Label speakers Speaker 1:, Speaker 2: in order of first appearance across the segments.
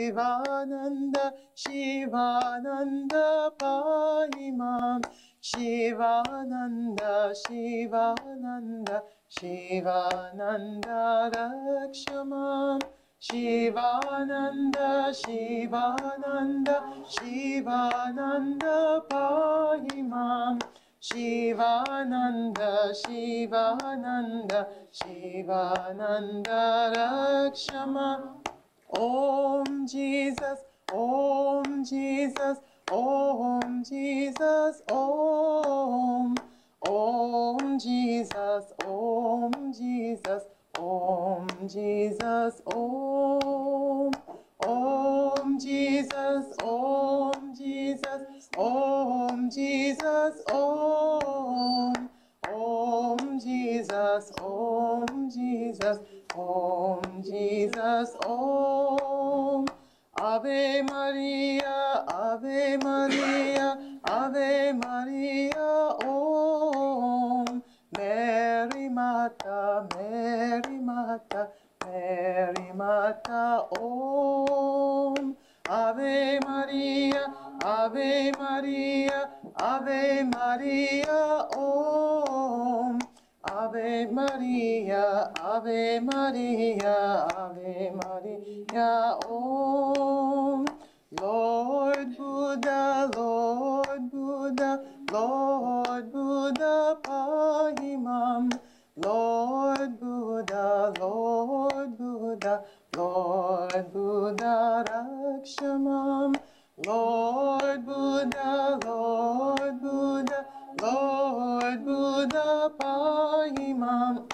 Speaker 1: Shivananda, Shivananda, Pahimam. Shivananda, Shivananda, Shivananda, Rakshamam. Shivananda, Shivananda, Shivananda, Pahimam. Shivananda, Shivananda, Shivananda, Rakshamam. Om Jesus, Om Jesus, Om Jesus, Om. Om Jesus, Om Jesus, Om Jesus, Om. Om Jesus, Om Jesus, Om Jesus, Om. Om Jesus, Om Jesus, Om Jesus, Om. Ave Maria, Ave Maria, Ave Maria, Om. Mary Mata, Mary Mata, Mary Mata, Om. Ave Maria, Ave Maria, Ave Maria, Om. Ave Maria, Ave Maria, Ave Maria, Om. Lord Buddha, Lord Buddha, Lord Buddha, Pahimam. Lord Buddha, Lord Buddha, Lord Buddha, Rakshamam. Lord Buddha, Lord Buddha, Lord Buddha, Pahimam.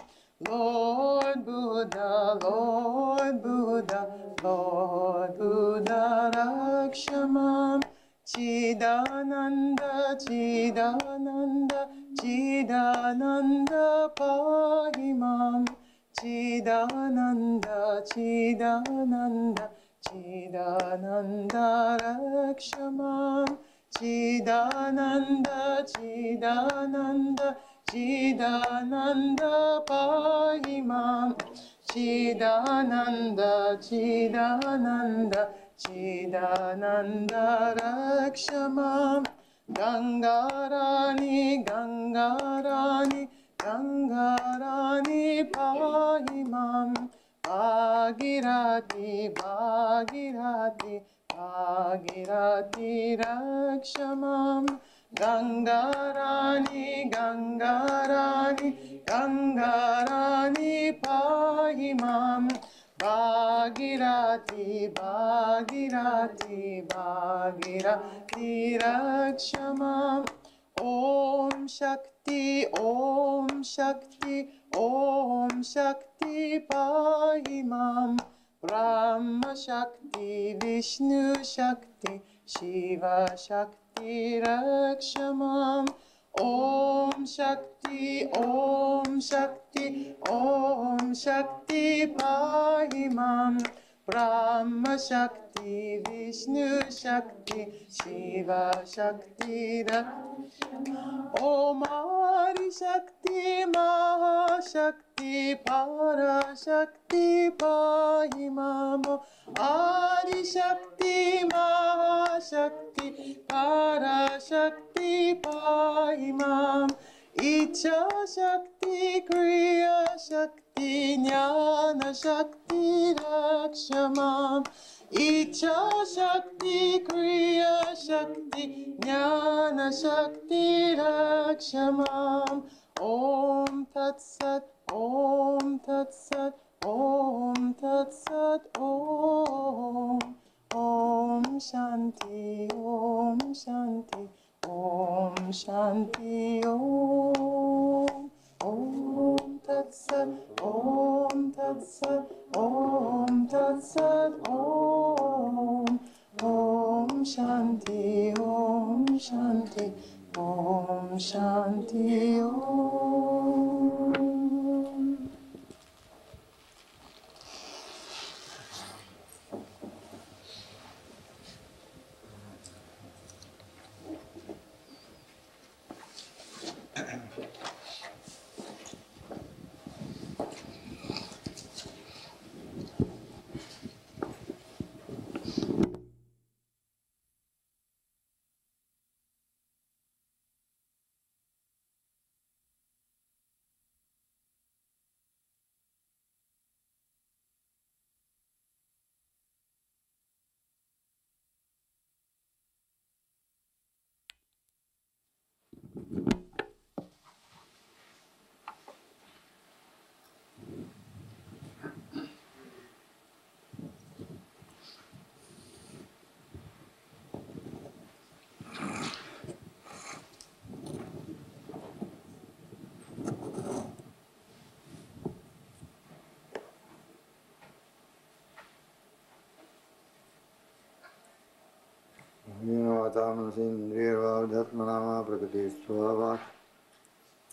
Speaker 1: Lord Buddha, Lord Buddha, Lord Buddha, Rakshamam. Chidananda, Chidananda, Chidananda, Pahimam. Chidananda, Chidananda, Chidananda, Rakshamam. Chidananda, Chidananda, Chidananda, Pahimam. Chidananda, Chidananda, Chidananda, Rakshamam. Gangarani, Gangarani, Gangarani, Pahimam. Bhagirati, Bhagirati, Bhagirati, Rakshamam. Gangarani, Gangarani, Gangarani, Pahimam. Bhagirati, Bhagirati, Bhagirati, Rakshamam. Om Shakti, Om Shakti, Om Shakti, Pahimam. Brahma Shakti, Vishnu Shakti, Shiva Shakti, Rakshamam. Om Shakti, Om Shakti, Om Shakti, Pahimam. Brahma Shakti, Vishnu Shakti, Shiva Shakti, Om Adi Shakti, Mahashakti, Parashakti, Pahimam. Adi Shakti, Mahashakti, Parashakti, Pahimam. Icha Shakti, Kriya Shakti, Jnana Shakti, Rakshamam. Icha Shakti, Kriya Shakti, Jnana Shakti, Rakshamam. Om Tat Sat, Om Tat Sat, Om Tat Sat, Om. Om Shanti, Om Shanti, Om Shanti, Om. Om Tat Sat, Om Tat Sat, Om Tat Sat, Om. Om Shanti, Om Shanti, Om Shanti, Om.
Speaker 2: मनसेन्द्रियर्वावधत्मनामा प्रकृतिस्वभावात्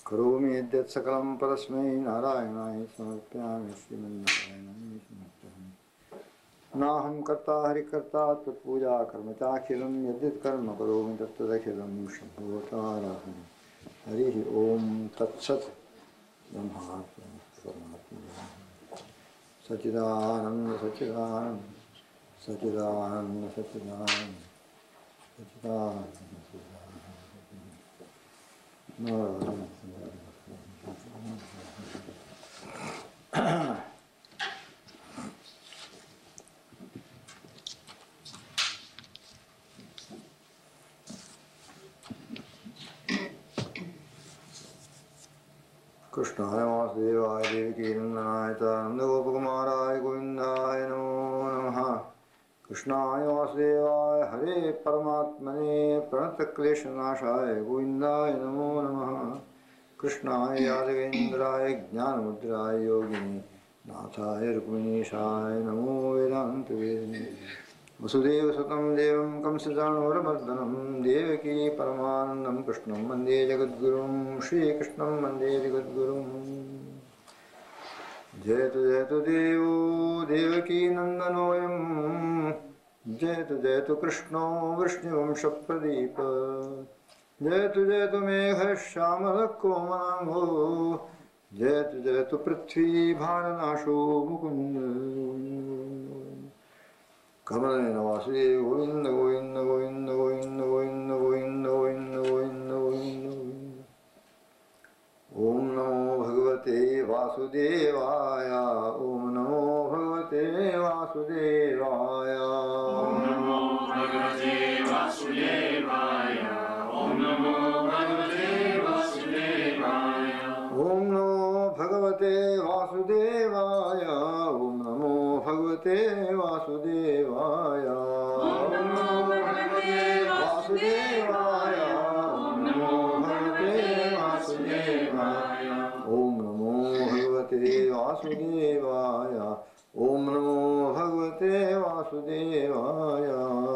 Speaker 2: करोमि यद्यत् सकलं परस्मै नारायणाय समर्पयामि श्रीमन्नारायणाय समर्पयामि। नाहं कर्ता हरिकर्ता तत्पूजा कर्म चाखिलं यद्यत् कर्म करोमि तत्तदखिलं शम्भोताराहं। हरिः ओम तत्सत्। सच्चिदानंद सच्चिदानंद सच्चिदानंद सच्चिदानंद कृष्णाय वासुदेवाय देवकी नंदनाय च नंदगोपकुमाराय गोविंदाय नमो नमः। कृष्णाय वासुदेवाय हरे परमात्मने प्रणतक्लेशनाशाय गोविंदाय नमो नमः। कृष्णाय यादवेन्द्राय ज्ञानमुद्राय योगिनी नाथाय रुक्मिणीशाय नमो वेदांत वेदिने। वसुदेवसुतं देवं कंसचाणूरमर्दनं देवकी परमानन्दं कृष्णं वन्दे जगद्गुरुं श्रीकृष्णं वन्दे जगद्गुरुं। जयतु जयतु देवो देवकी नन्दनोऽयं जयतु जयतु कृष्णो वृष्णिवंशप्रदीप। जयतु जयतु मेघश्यामलकोमलाङ्गो जयतु जयतु पृथ्वी भारनाशो मुकुन्द। कमलेन वासुदेव गोविंद गोविंद गोविंद गोविंद गोविंद गोविंद गोविंद गोविंद गोविंद। ओम नमो भगवते वासुदेवाय ओम नमो भगवते वासुदेवाय ओम नमो भगवते वासुदेवाय ओम नमो भगवते वासुदेवाय ओम नमो भगवते वासुदेवाय ओम नमो भगवते वासुदेवाय ओम नमो भगवते वासुदेवाय ओम नमो भगवते वासुदेवाय ओम नमो भगवते वासुदेवाय ओम नमो भगवते वासुदेवाय ओम नमो भगवते वासुदेवाय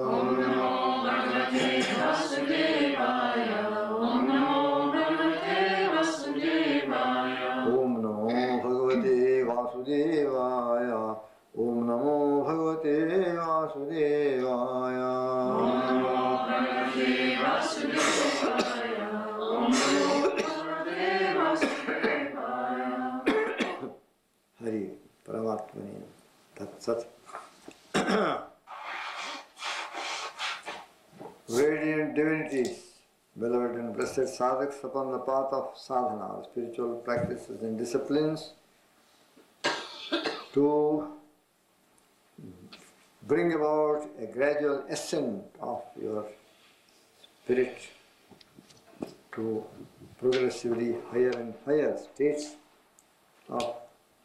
Speaker 2: ओम नमो भगवते वासुदेवाय ओम नमो भगवते वासुदेवाय ओम नमो भगवते वासुदेवाय ओम नमो भगवते वासुदेवाय ओम नमो भगवते वासुदेवाय। हरि परमात्मने तत्सत्। Radiant divinities, beloved and blessed sadhaks upon the path of sadhana, spiritual practices and disciplines, to bring about a gradual ascent of your spirit to progressively higher and higher states of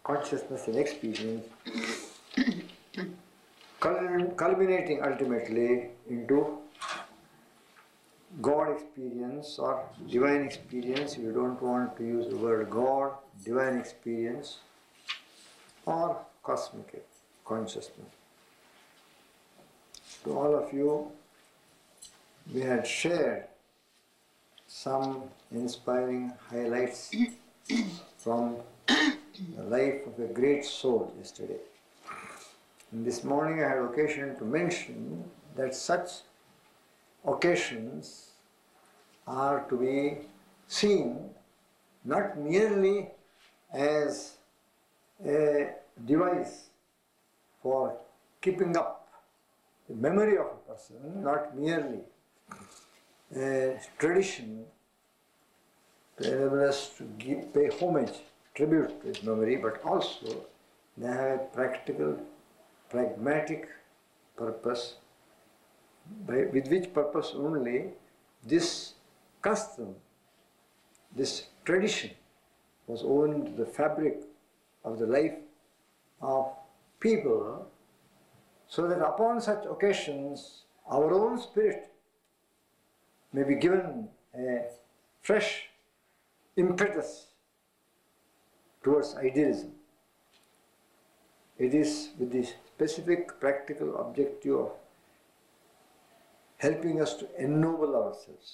Speaker 2: consciousness and experience, culminating ultimately into God experience or divine experience. You don't want to use the word God, divine experience or cosmic consciousness. To all of you, we had shared some inspiring highlights from the life of a great soul yesterday. And this morning I had occasion to mention that such occasions are to be seen not merely as a device for keeping up the memory of a person, not merely a tradition to enable us to pay homage, tribute to his memory, but also they have a practical, pragmatic purpose, with which purpose only this custom, this tradition was woven into the fabric of the life of people, so that upon such occasions our own spirit may be given a fresh impetus towards idealism. It is with the specific practical objective of helping us to ennoble ourselves,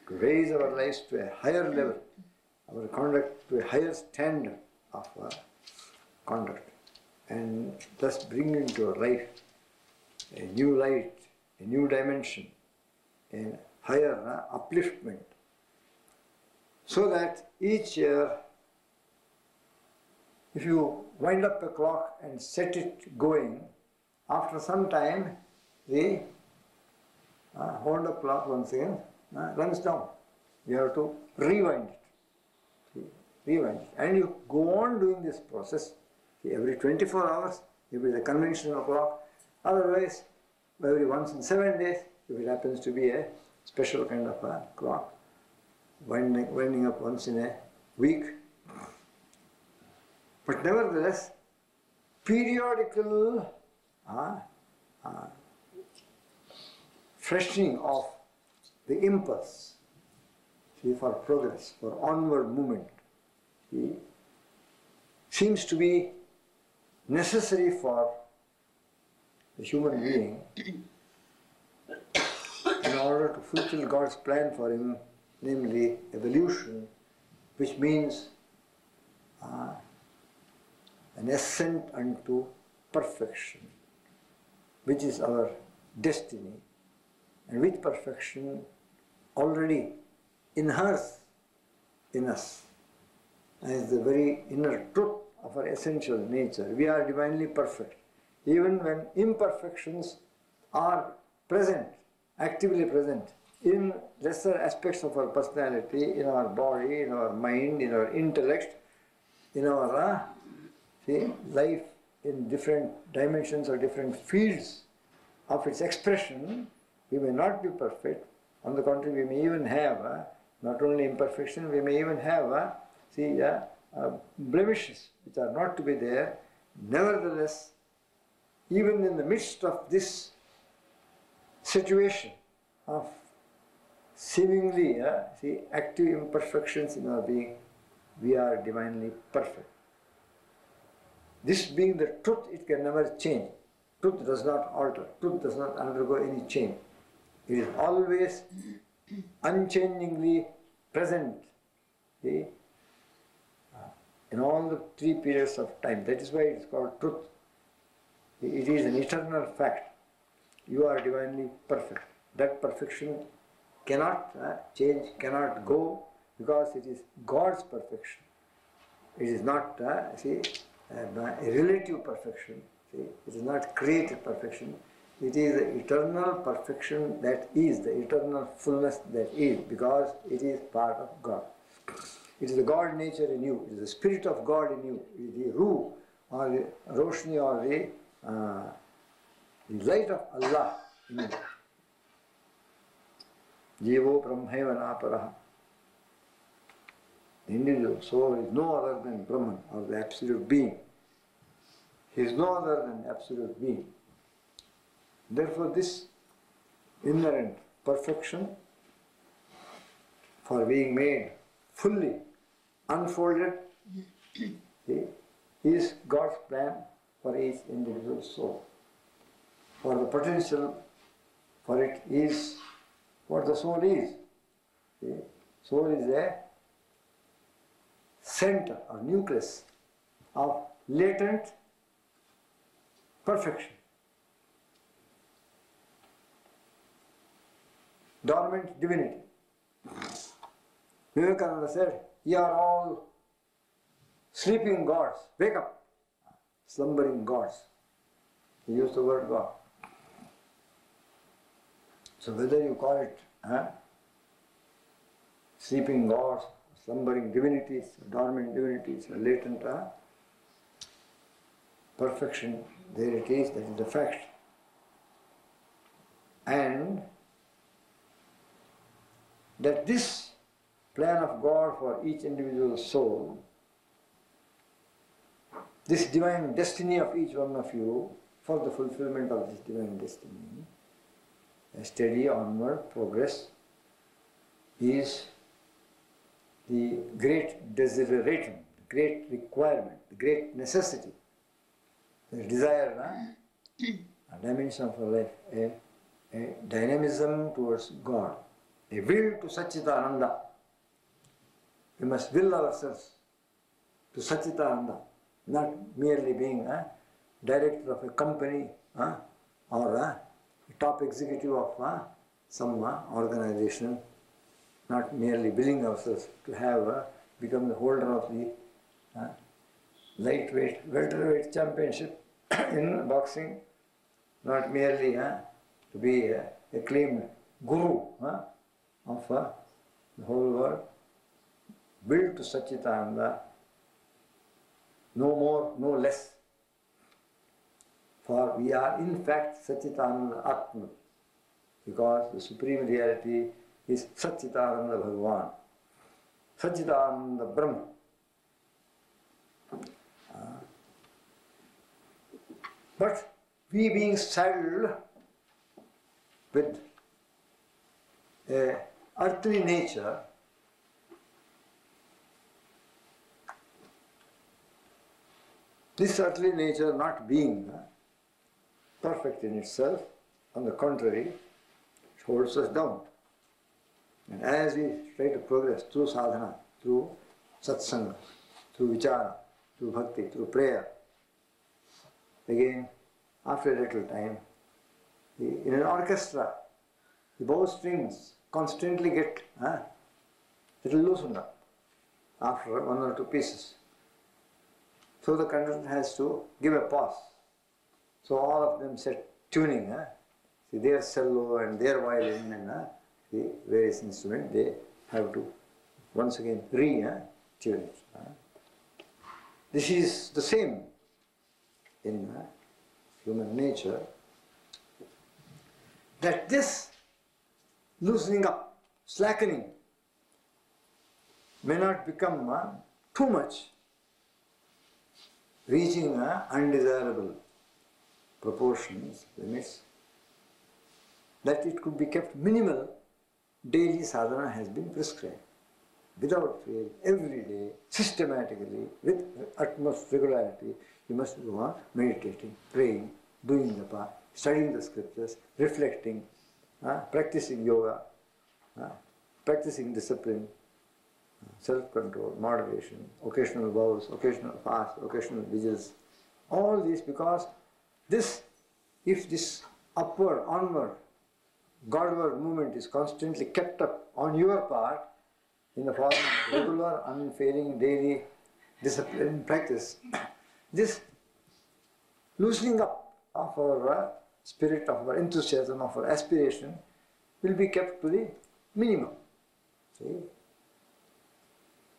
Speaker 2: to raise our lives to a higher level, our conduct to a higher standard of conduct, and thus bring into our life a new light, a new dimension, a higher upliftment, so that each year, if you wind up a clock and set it going, after some time the hold up clock once again runs down. You have to rewind it. Rewind it. And you go on doing this process. See, every 24 hours, if it is a conventional clock. Otherwise, every once in 7 days, if it happens to be a special kind of a clock, winding up once in a week. But nevertheless, periodical freshening of the impulse, see, for progress, for onward movement, see, seems to be necessary for the human being in order to fulfill God's plan for him, namely evolution, which means an ascent unto perfection, which is our destiny, and which perfection already inheres in us as the very inner truth of our essential nature. We are divinely perfect. Even when imperfections are present, actively present, in lesser aspects of our personality, in our body, in our mind, in our intellect, in our life, in different dimensions or different fields of its expression, we may not be perfect. On the contrary, we may even have not only imperfection, we may even have blemishes which are not to be there. Nevertheless, even in the midst of this situation of seemingly active imperfections in our being, we are divinely perfect. This being the truth, it can never change. Truth does not alter. Truth does not undergo any change. It is always unchangingly present in all the 3 periods of time. That is why it is called truth. It is an eternal fact. You are divinely perfect. That perfection cannot change, cannot go, because it is God's perfection. It is not a relative perfection. See, it is not created perfection. It is the eternal perfection that is, the eternal fullness that is, because it is part of God. It is the God nature in you. It is the Spirit of God in you. It is the Ruh, or the Roshni, or the light of Allah in you. Jivo Brahmaiva Naparaha. The individual soul is no other than Brahman, or the absolute being. He is no other than absolute being. Therefore, this inherent perfection, for being made fully unfolded, is God's plan for each individual soul. For the potential for it is what the soul is. Soul is a center or nucleus of latent perfection. Dormant divinity. Vivekananda said, "Ye are all sleeping gods. Wake up." Slumbering gods. He used the word God. So whether you call it sleeping gods, slumbering divinities, dormant divinities, latent perfection, there it is, that is the fact. And that this plan of God for each individual soul, this divine destiny of each one of you, for the fulfillment of this divine destiny, a steady onward progress, is the great desideratum, the great requirement, the great necessity, the desire, a dimension of our life, a a dynamism towards God, a will to Satchitananda. We must will ourselves to Satchitananda, not merely being a director of a company or a top executive of some organization, not merely willing ourselves to have become the holder of the lightweight, welterweight championship in boxing, not merely to be a acclaimed guru of the whole world. Will to Satchitananda, no more, no less. For we are in fact Satchitananda Atma, because the Supreme Reality is Satchitananda Bhagavan, Satchitananda Brahma. But we being saddled with a earthly nature, this earthly nature not being perfect in itself, on the contrary, it holds us down. And as we try to progress through sadhana, through satsanga, through vichara, through bhakti, through prayer, again, after a little time, in an orchestra, the bow strings constantly get little loosened up after one or two pieces. So the conductor has to give a pause. So all of them set tuning, see their cello and their violin and the various instruments, they have to once again re-tune it. This is the same in human nature, that this loosening up, slackening may not become too much, reaching undesirable proportions, limits, that it could be kept minimal. Daily sadhana has been prescribed. Without fail, every day, systematically, with utmost regularity, you must go on meditating, praying, doing japa, studying the scriptures, reflecting, practicing yoga, practicing discipline, self-control, moderation, occasional vows, occasional fast, occasional vigils. All this because this, if this upward, onward, Godward movement is constantly kept up on your part in the form of regular, unfailing, daily discipline practice, this loosening up of our spirit, of our enthusiasm, of our aspiration will be kept to the minimum. See?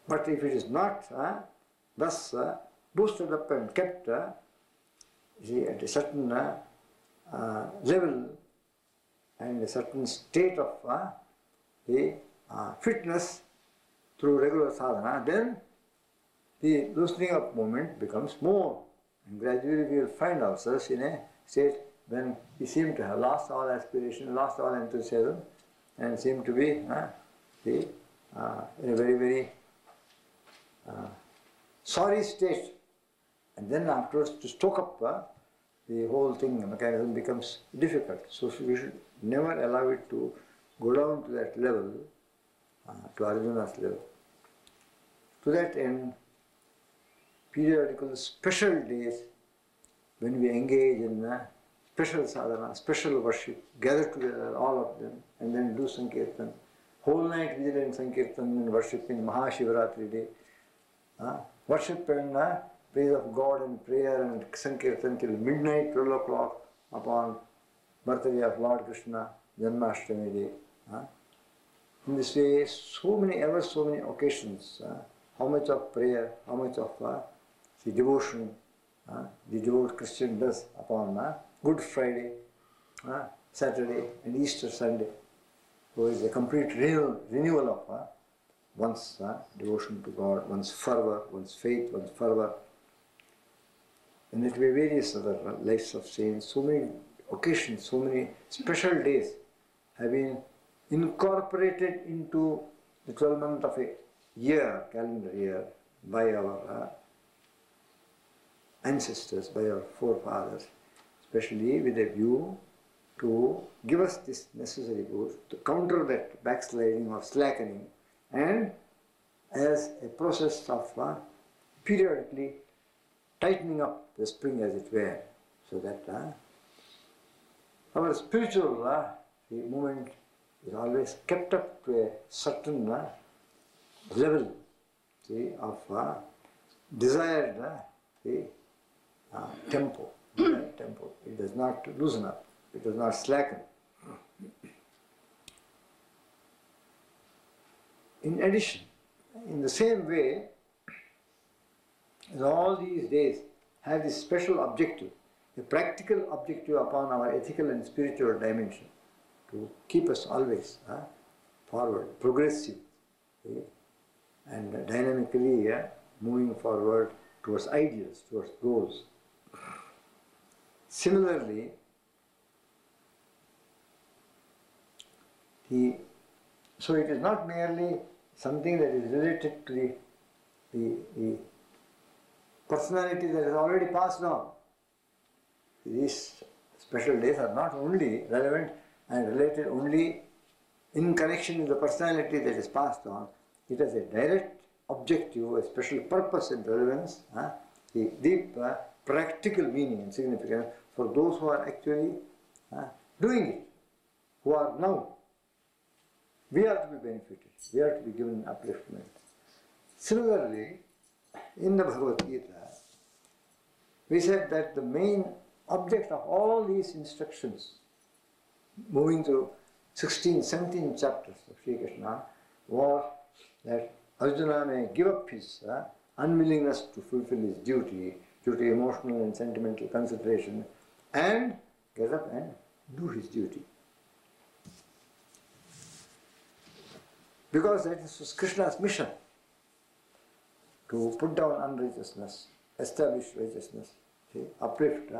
Speaker 2: But if it is not thus boosted up and kept see, at a certain level and a certain state of the fitness through regular sadhana, then the loosening up moment becomes more. And gradually we will find ourselves in a state when we seem to have lost all aspiration, lost all enthusiasm, and seem to be in a very, very sorry state. And then afterwards to stoke up the whole thing, the mechanism becomes difficult. So we should never allow it to go down to that level, to Arjuna's level. To that end, periodical special days when we engage in special sadhana, special worship, gather together, all of them, and then do Sankirtan. Whole night vigil in Sankirtan and worship in Mahashivaratri day. Worship and praise of God and prayer and Sankirtan till midnight, 12 o'clock upon birthday of Lord Krishna, Janmashtami day. In this way, ever so many occasions, how much of prayer, how much of the devotion the devout Christian does upon Good Friday, Saturday and Easter Sunday. So it's a complete renewal of one's devotion to God, one's fervor, one's faith, one's fervor. And it will be various other lives of saints. So many occasions, so many special days have been incorporated into the 12 month of a year, calendar year, by our ancestors, by our forefathers, especially with a view to give us this necessary boost, to counter that backsliding or slackening, and as a process of periodically tightening up the spring, as it were, so that our spiritual the movement is always kept up to a certain level, see, of desired tempo. Tempo. It does not loosen up. It does not slacken. In addition, in the same way, as all these days have this special objective, a practical objective upon our ethical and spiritual dimension, to keep us always forward, progressive, and dynamically moving forward towards ideals, towards goals. Similarly, so it is not merely something that is related to the personality that has already passed on. These special days are not only relevant and related only in connection with the personality that is passed on. It has a direct objective, a special purpose and relevance, the deep practical meaning and significance for those who are actually doing it, who are now. We are to be benefited, we are to be given upliftment. Similarly, in the Bhagavad Gita, we said that the main object of all these instructions, moving to 16, 17 chapters of Sri Krishna, was that Arjuna may give up his unwillingness to fulfill his duty due to emotional and sentimental consideration, and get up and do his duty. Because that is Krishna's mission, to put down unrighteousness, establish righteousness, see, uplift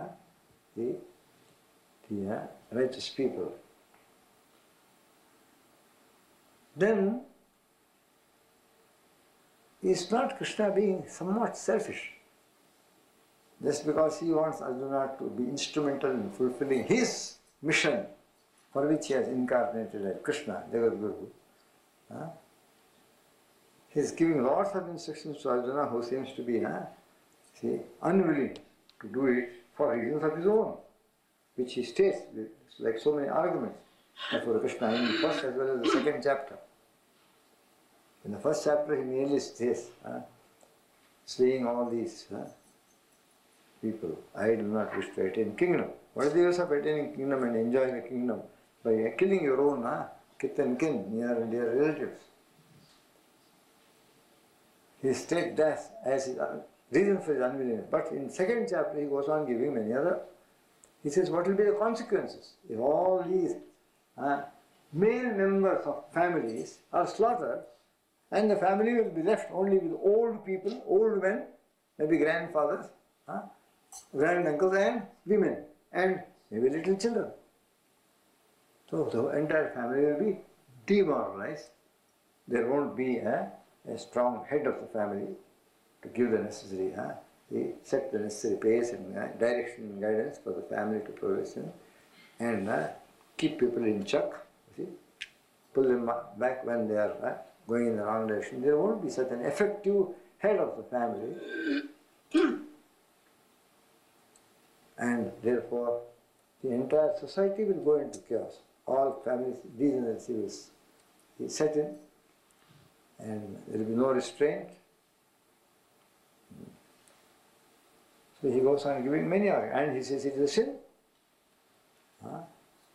Speaker 2: the righteous people. Then, is not Krishna being somewhat selfish? Just because he wants Arjuna to be instrumental in fulfilling his mission for which he has incarnated as Krishna, Jagadguru. He is giving lots of instructions to Arjuna, who seems to be unwilling to do it for reasons of his own, which he states with like so many arguments for Krishna in the first as well as the second chapter. In the first chapter he merely states, slaying all these people, I do not wish to attain kingdom. What is the use of attaining kingdom and enjoying a kingdom by killing your own kith and kin, near and dear relatives? He states that as his reason for his unwillingness. But in second chapter he goes on giving many other. He says, what will be the consequences if all these male members of families are slaughtered, and the family will be left only with old people, old men, maybe grandfathers, granduncles and women, and maybe little children. So the entire family will be demoralized. There won't be a strong head of the family to give the necessary, set the necessary pace and direction and guidance for the family to progress in, and keep people in check, pull them back when they are going in the wrong direction. There won't be such an effective head of the family, and therefore the entire society will go into chaos. All families, degeneracy will set in, and there will be no restraint. So he goes on giving many arguments, and he says it is a sin.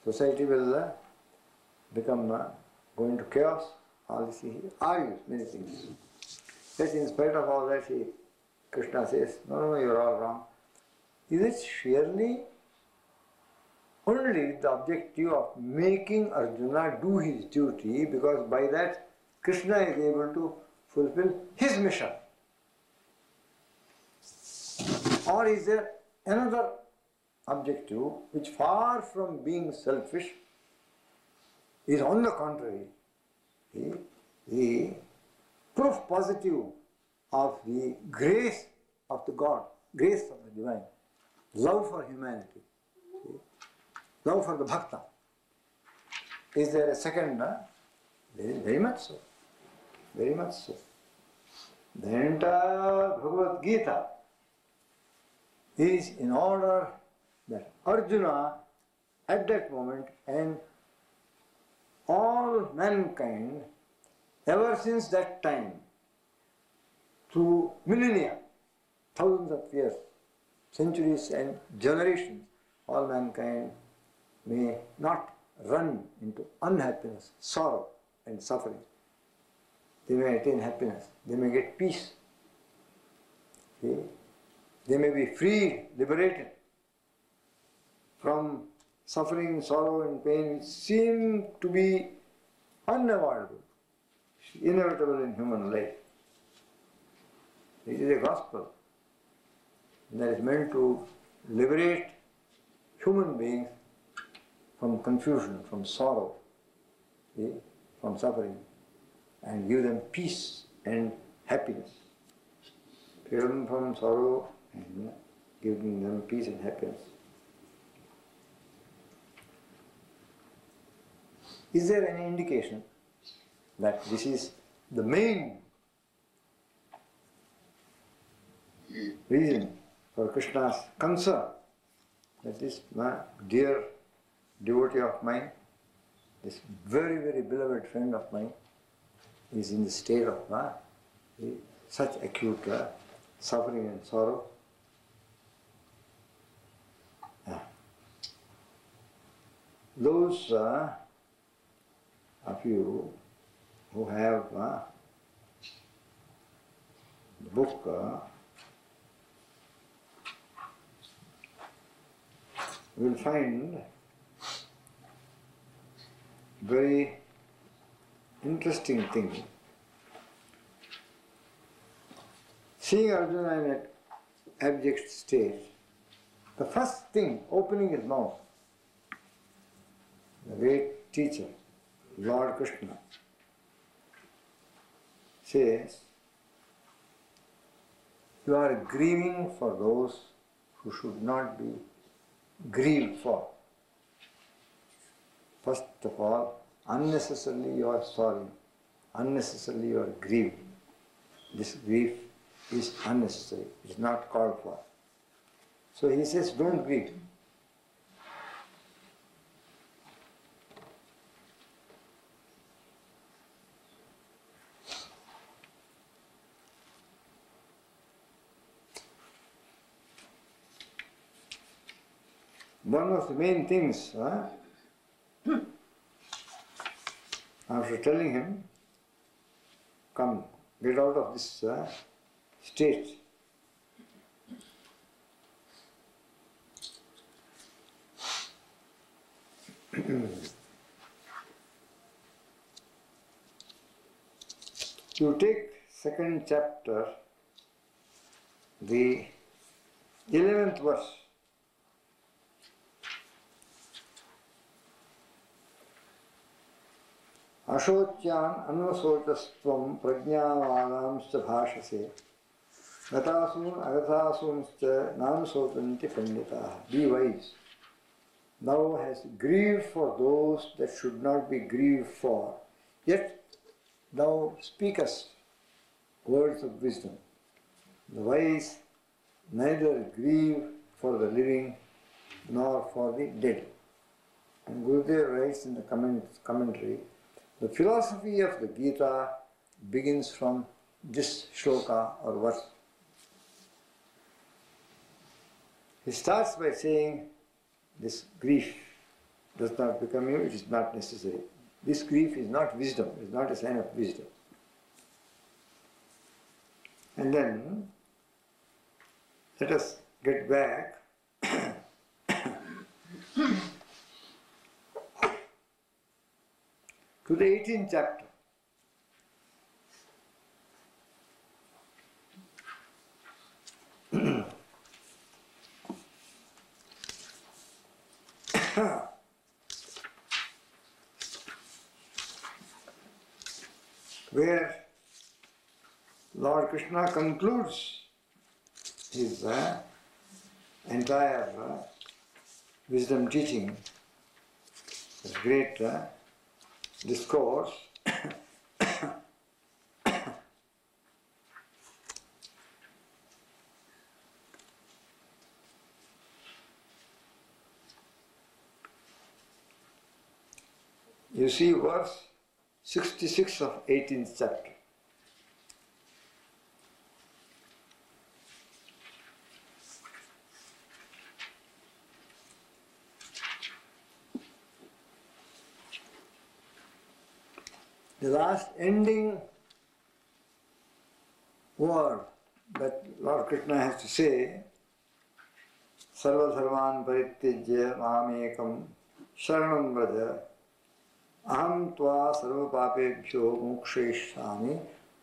Speaker 2: Society will become go into chaos. All this, he argues many things. Yet in spite of all that, Krishna says, no, you are all wrong. Is it surely only the objective of making Arjuna do his duty, because by that Krishna is able to fulfill his mission? Or is there another objective which, far from being selfish, is on the contrary the proof positive of the grace of the God, grace of the divine, love for humanity? love for the bhakta. Is there a second? Very, very much so. Very much so. The entire Bhagavad Gita is in order that Arjuna at that moment and all mankind ever since that time through millennia, thousands of years, centuries and generations, all mankind may not run into unhappiness, sorrow and suffering. They may attain happiness, they may get peace. See? They may be freed, liberated from suffering, sorrow and pain which seem to be unavoidable, inevitable in human life. It is a gospel that is meant to liberate human beings from confusion, from sorrow, see, from suffering, and give them peace and happiness. Freedom from sorrow and giving them peace and happiness. Is there any indication that this is the main reason for Krishna's concern? That this dear devotee of mine, this very, very beloved friend of mine, is in the state of such acute suffering and sorrow. Those of you who have the book will find very interesting thing. Seeing Arjuna in an abject state, the first thing, opening his mouth, the great teacher, Lord Krishna, says, you are grieving for those who should not be grieved for. First of all, unnecessarily you are sorry, unnecessarily you are grieved. This grief is unnecessary, it is not called for. So he says, don't grieve. One of the main things, after telling him, come, get out of this state. You take second chapter, the 11th verse. Ashotyan anvasotastvam prajnavalamscha bhashase gatasun agatasumscha namsotanti panditaha. Be wise. Thou hast grieved for those that should not be grieved for, yet thou speakest words of wisdom. The wise neither grieve for the living nor for the dead. And Gurudev writes in the commentary, the philosophy of the Gita begins from this shloka or verse. He starts by saying, this grief does not become you, it is not necessary. This grief is not wisdom, it is not a sign of wisdom. And then, let us get back to the 18th chapter. Where Lord Krishna concludes his entire wisdom teaching this great discourse. You see verse 66 of 18th chapter. The last ending word that Lord Krishna has to say, Sarva Dharman Parityajya Mamekam Sharanam Vraja Aham Tva Sarva Papebhyo Mokshayishyami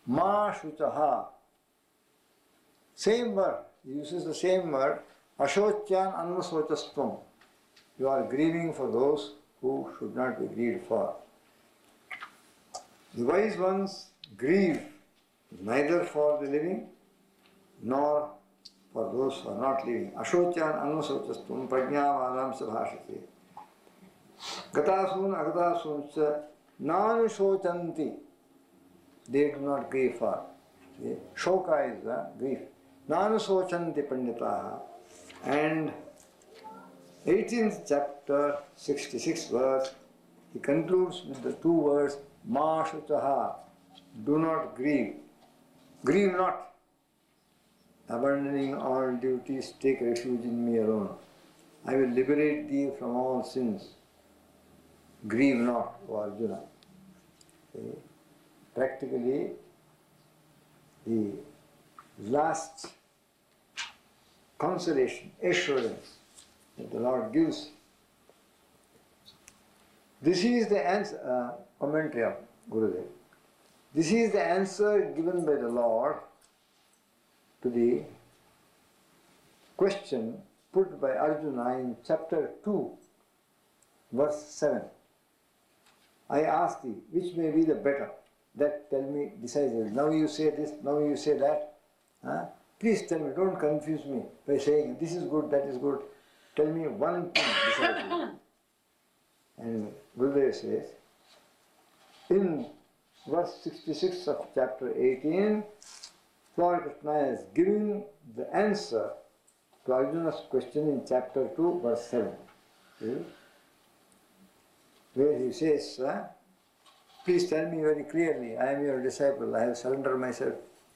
Speaker 2: Ma Shuchaha. Same word, he uses the same word, Ashotyan Anvasochastvam. You are grieving for those who should not be grieved for. The wise ones grieve neither for the living nor for those who are not living. Ashotyan anvasochastvam prajnavadam sabhashati. Gatasun agatasun cha nanusochanti. They do not grieve for. See? Shoka is grief. Nanusochanti panditaha. And 18th chapter, 66th verse, he concludes with the two words, Ma Shuchaha, do not grieve. Grieve not. Abandoning all duties, take refuge in me alone. I will liberate thee from all sins. Grieve not, O Arjuna. Okay. Practically, the last consolation, assurance that the Lord gives. This is the answer, commentary of Gurudev. This is the answer given by the Lord to the question put by Arjuna in chapter 2, verse 7. I ask thee, which may be the better? That tell me decisively. Now you say this, now you say that. Please tell me, don't confuse me by saying this is good, that is good. Tell me one thing decisively. And Gurudev says, in verse 66 of chapter 18, Lord Krishna is giving the answer to Arjuna's question in chapter 2, verse 7. See? Where he says, please tell me very clearly, I am your disciple, I have surrendered myself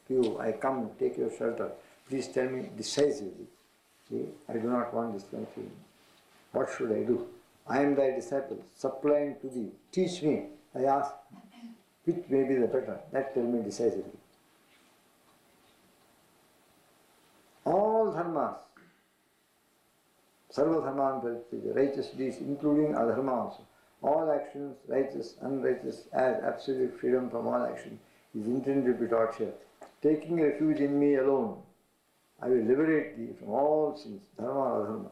Speaker 2: to you, I come, take your shelter. Please tell me decisively. See? I do not want this confusion. What should I do? I am thy disciple, supplying to thee. Teach me. I ask, which may be the better? That tell me decisively. All dharmas, sarva dharman, righteous deeds, including adharma also. All actions, righteous, unrighteous, as absolute freedom from all action, is intended to be taught here. Taking refuge in me alone, I will liberate thee from all sins, dharma or adharma.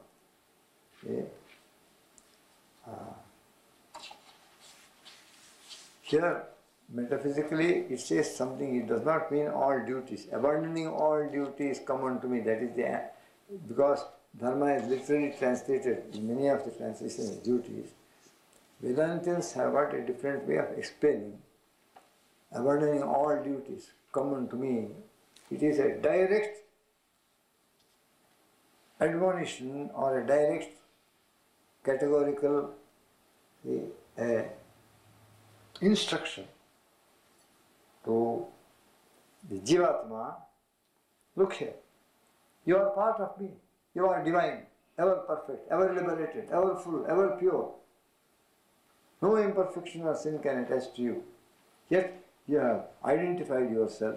Speaker 2: Okay? Here, metaphysically, it says something, it does not mean all duties. Abandoning all duties come unto me, that is the, because dharma is literally translated in many of the translations as duties. Vedantins have got a different way of explaining. Abandoning all duties come unto me. It is a direct admonition or a direct categorical instruction to the Jivatma. Look here, you are part of me, you are divine, ever perfect, ever liberated, ever full, ever pure. No imperfection or sin can attach to you. Yet you have identified yourself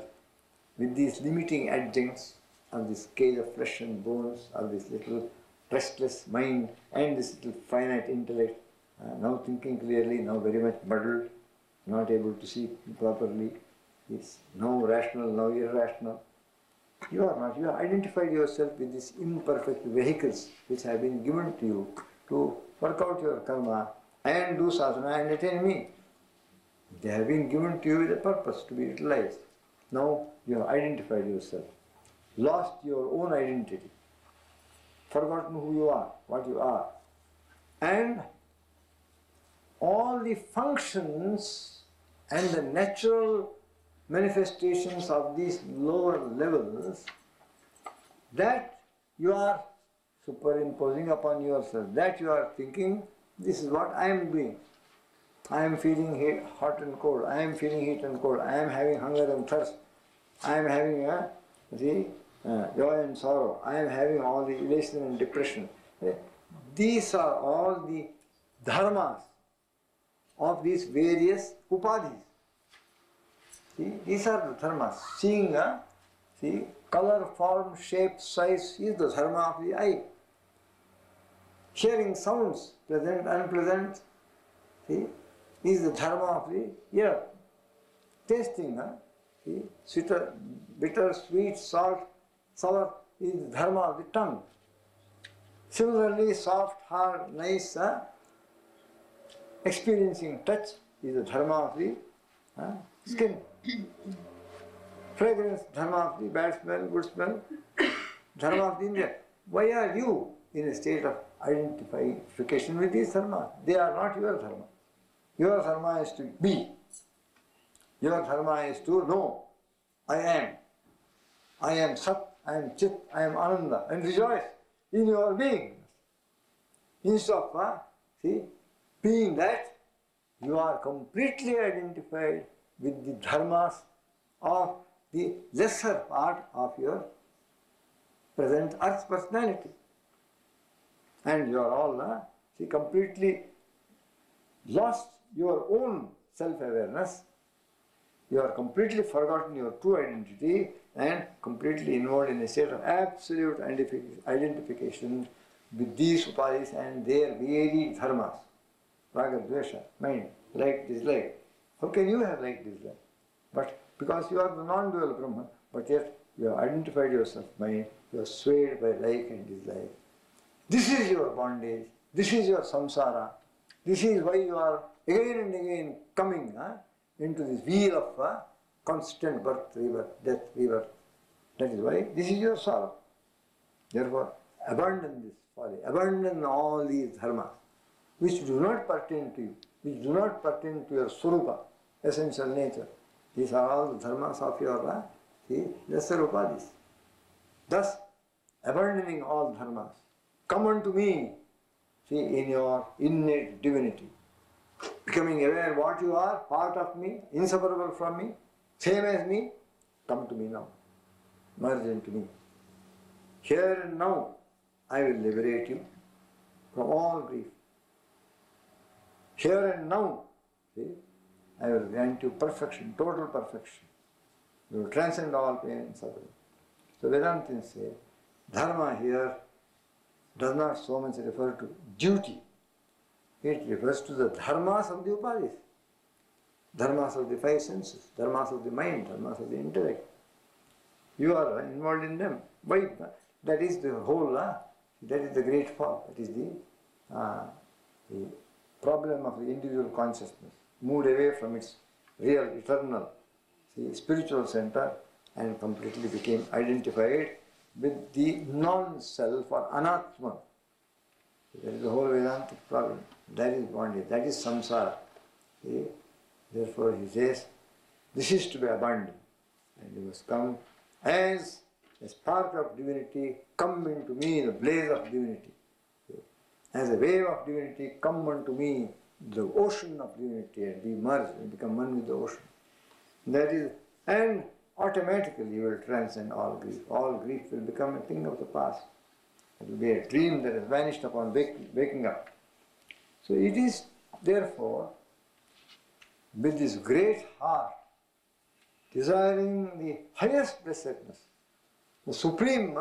Speaker 2: with these limiting adjuncts of this cage of flesh and bones, of this little restless mind and this little finite intellect, now thinking clearly, now very much muddled, not able to see properly, it's now rational, now irrational. You are not, you have identified yourself with these imperfect vehicles which have been given to you to work out your karma and do sadhana and attain me. They have been given to you with a purpose to be utilized. Now you have identified yourself, lost your own identity, forgotten who you are, what you are, and all the functions and the natural manifestations of these lower levels that you are superimposing upon yourself, that you are thinking, this is what I am doing. I am feeling hot and cold, I am feeling heat and cold, I am having hunger and thirst, I am having joy and sorrow, I am having all the elation and depression. These are all the dharmas of these various upadhis. See, these are the dharmas. Seeing, color, form, shape, size is the dharma of the eye. Hearing sounds, pleasant, unpleasant, is the dharma of the ear. Tasting, sweeter, bitter, sweet, salt, sour is the dharma of the tongue. Similarly, soft, hard, nice, experiencing touch is the dharma of the skin. Fragrance, dharma of the bad smell, good smell, dharma of the India. Why are you in a state of identification with these dharmas? They are not your dharma. Your dharma is to be. Your dharma is to know. I am. I am Sat, I am Chit, I am Ananda, and rejoice in your being. Instead of being that, you are completely identified with the dharmas of the lesser part of your present earth personality. And you are all completely lost your own self-awareness. You are completely forgotten your true identity and completely involved in a state of absolute identification with these upadhis and their varied dharmas. Raga, dvesha, mind, like, dislike. How can you have like, dislike? But because you are the non-dual Brahman, but yet you have identified yourself mind, you are swayed by like and dislike. This is your bondage, this is your samsara, this is why you are again and again coming into this wheel of constant birth, rebirth, death, rebirth. That is why this is your sorrow. Therefore, abandon this folly, abandon all these dharmas which do not pertain to you, which do not pertain to your swarupa, essential nature. These are all the dharmas of your lesser upadhis. Thus, abandoning all dharmas, come unto me, in your innate divinity. Becoming aware what you are, part of me, inseparable from me, same as me, come to me now. Merge into me. Here and now, I will liberate you from all grief. Here and now, I will grant you perfection, total perfection. You will transcend all pain and suffering. So Vedantins say, dharma here does not so much refer to duty. It refers to the dharmas of the upadhis, dharmas of the five senses, dharmas of the mind, dharmas of the intellect. You are involved in them. Why? That is the whole, that is the great fall. That is the problem of the individual consciousness, moved away from its real, eternal, spiritual center and completely became identified with the non-self or anatma. That is the whole Vedantic problem. That is bondage, that is samsara. Therefore he says, this is to be abandoned. And you must come as a spark of divinity, come into me, the blaze of divinity. As a wave of divinity, come unto me, the ocean of divinity, and be merged and become one with the ocean. That is, and automatically you will transcend all grief. All grief will become a thing of the past. It will be a dream that has vanished upon waking up. So it is, therefore, with this great heart, desiring the highest blessedness, the supreme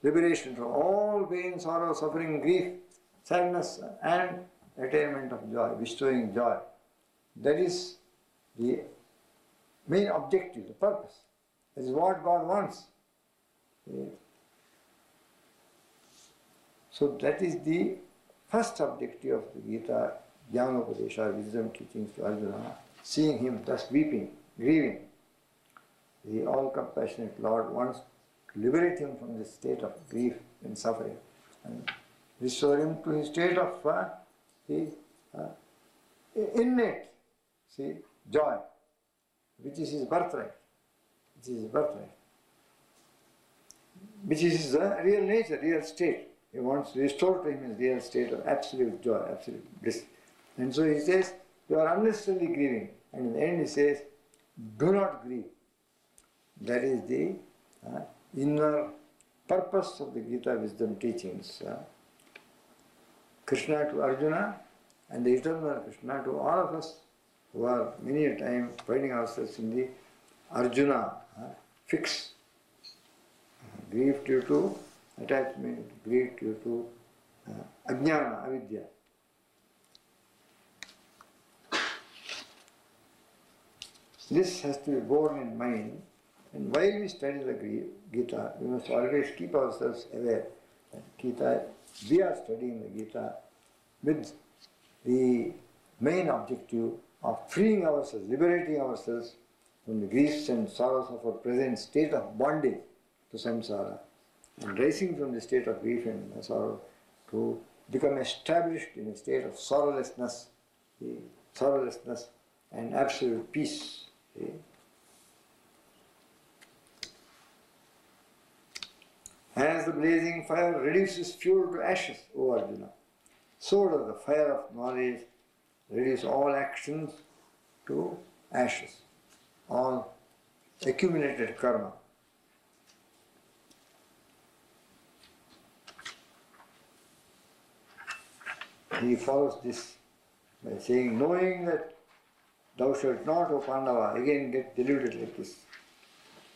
Speaker 2: liberation from all pain, sorrow, suffering, grief, sadness, and attainment of joy, bestowing joy. That is the main objective, the purpose. That is what God wants. So that is the first objective of the Gita, Jnanopadesha, wisdom teachings to Arjuna, seeing him thus weeping, grieving. The all-compassionate Lord wants to liberate him from this state of grief and suffering and restore him to his state of innate, see, joy, which is his birthright, which is his birthright, which is his real nature, real state. He wants to restore to him his real state of absolute joy, absolute bliss. And so he says, you are unnecessarily grieving. And in the end he says, do not grieve. That is the inner purpose of the Gita wisdom teachings. Krishna to Arjuna and the eternal Krishna to all of us who are many a time finding ourselves in the Arjuna fix. Grief due to attachment, grief due to ajnana, avidya. This has to be borne in mind, and while we study the Gita, we must always keep ourselves aware that Gita, we are studying the Gita with the main objective of freeing ourselves, liberating ourselves from the griefs and sorrows of our present state of bondage to samsara, and rising from the state of grief and sorrow to become established in a state of sorrowlessness, and absolute peace. As the blazing fire reduces fuel to ashes, O Arjuna, so does the fire of knowledge reduce all actions to ashes, all accumulated karma. He follows this by saying, knowing that thou shalt not, O Pandava, again get deluded like this.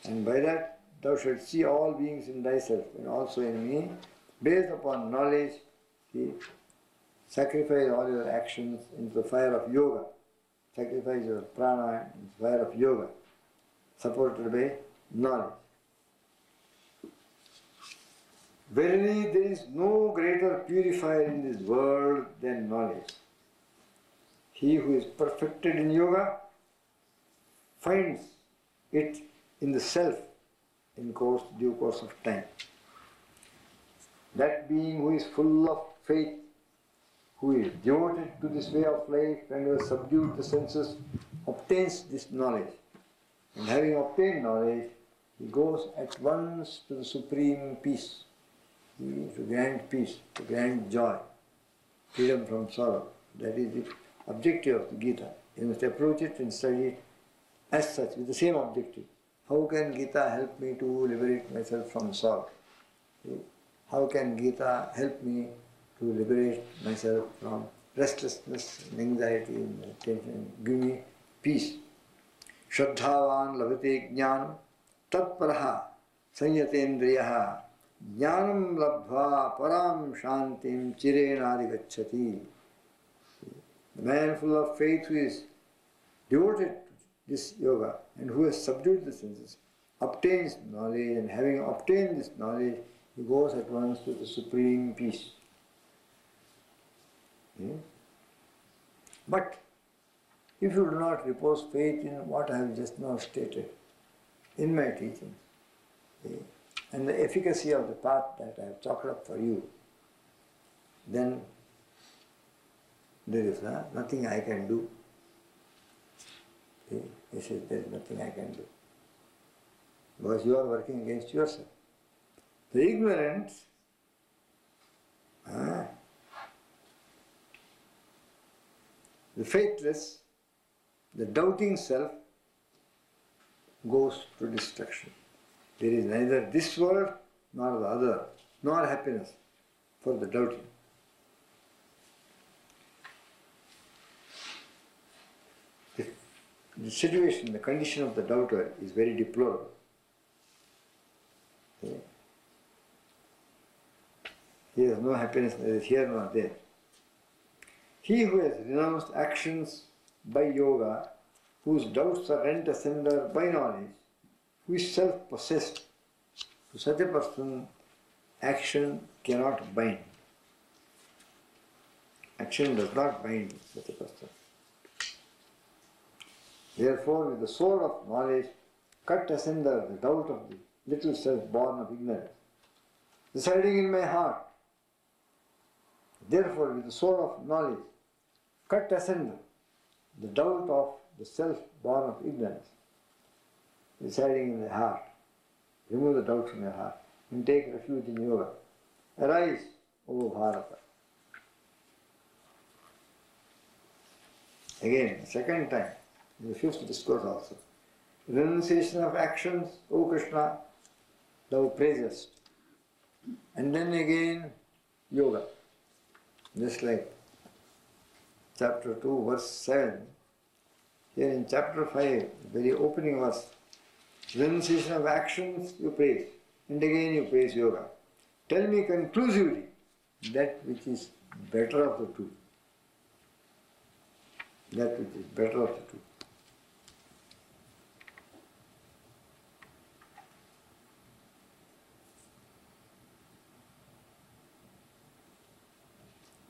Speaker 2: And by that thou shalt see all beings in thyself and also in me. Based upon knowledge, sacrifice all your actions into the fire of yoga. Sacrifice your prana into the fire of yoga, supported by knowledge. Verily, there is no greater purifier in this world than knowledge. He who is perfected in yoga finds it in the self in due course of time. That being who is full of faith, who is devoted to this way of life and who has subdued the senses, obtains this knowledge. And having obtained knowledge, he goes at once to the supreme peace, to grand peace, to grand joy, freedom from sorrow. That is the objective of the Gita. You must approach it and study it as such, with the same objective. How can Gita help me to liberate myself from sorrow? How can Gita help me to liberate myself from restlessness and anxiety and tension? Give me peace. Shraddhavan labhate jnanam tatparaha sanyatendriyaha jnanam labdhva param shantim chirenadi gacchati. The man full of faith who is devoted to this yoga and who has subdued the senses obtains knowledge, and having obtained this knowledge, he goes at once to the supreme peace. But if you do not repose faith in what I have just now stated in my teaching, and the efficacy of the path that I have chalked up for you, then there is nothing I can do. He says there is nothing I can do, because you are working against yourself. The ignorant the faithless, the doubting self goes to destruction. There is neither this world nor the other, nor happiness for the doubting. The situation, the condition of the doubter is very deplorable. He has no happiness neither here nor there. He who has renounced actions by yoga, whose doubts are rent asunder by knowledge, who is self-possessed, to such a person action cannot bind. Action does not bind such a person. Therefore, with the sword of knowledge, cut asunder the doubt of the little self born of ignorance, residing in my heart. Therefore, with the sword of knowledge, cut asunder the doubt of the self born of ignorance residing in the heart. Remove the doubt from your heart and take refuge in yoga. Arise, O Bharata. Again, the second time, in the fifth discourse also. Renunciation of actions, O Krishna, thou praisest. And then again, yoga. Just like chapter 2, verse 7. Here in chapter 5, the very opening verse, renunciation of actions, you praise. And again you praise yoga. Tell me conclusively that which is better of the two. That which is better of the two.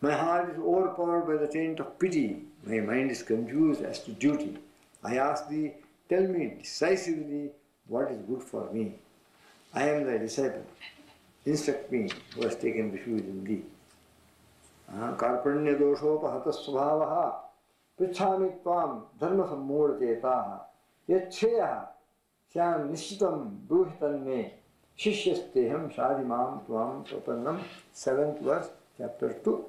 Speaker 2: My heart is overpowered by the taint of pity. My mind is confused as to duty. I ask thee, tell me decisively what is good for me. I am thy disciple. Instruct me who has taken refuge in thee. Karpanya doshopahata svabhaha pritchami tvam dharma sammudachetaha yachheyaha syam nishitam bruhitan me shishyasteham shadimam tvam prapannam. 7th verse, chapter 2.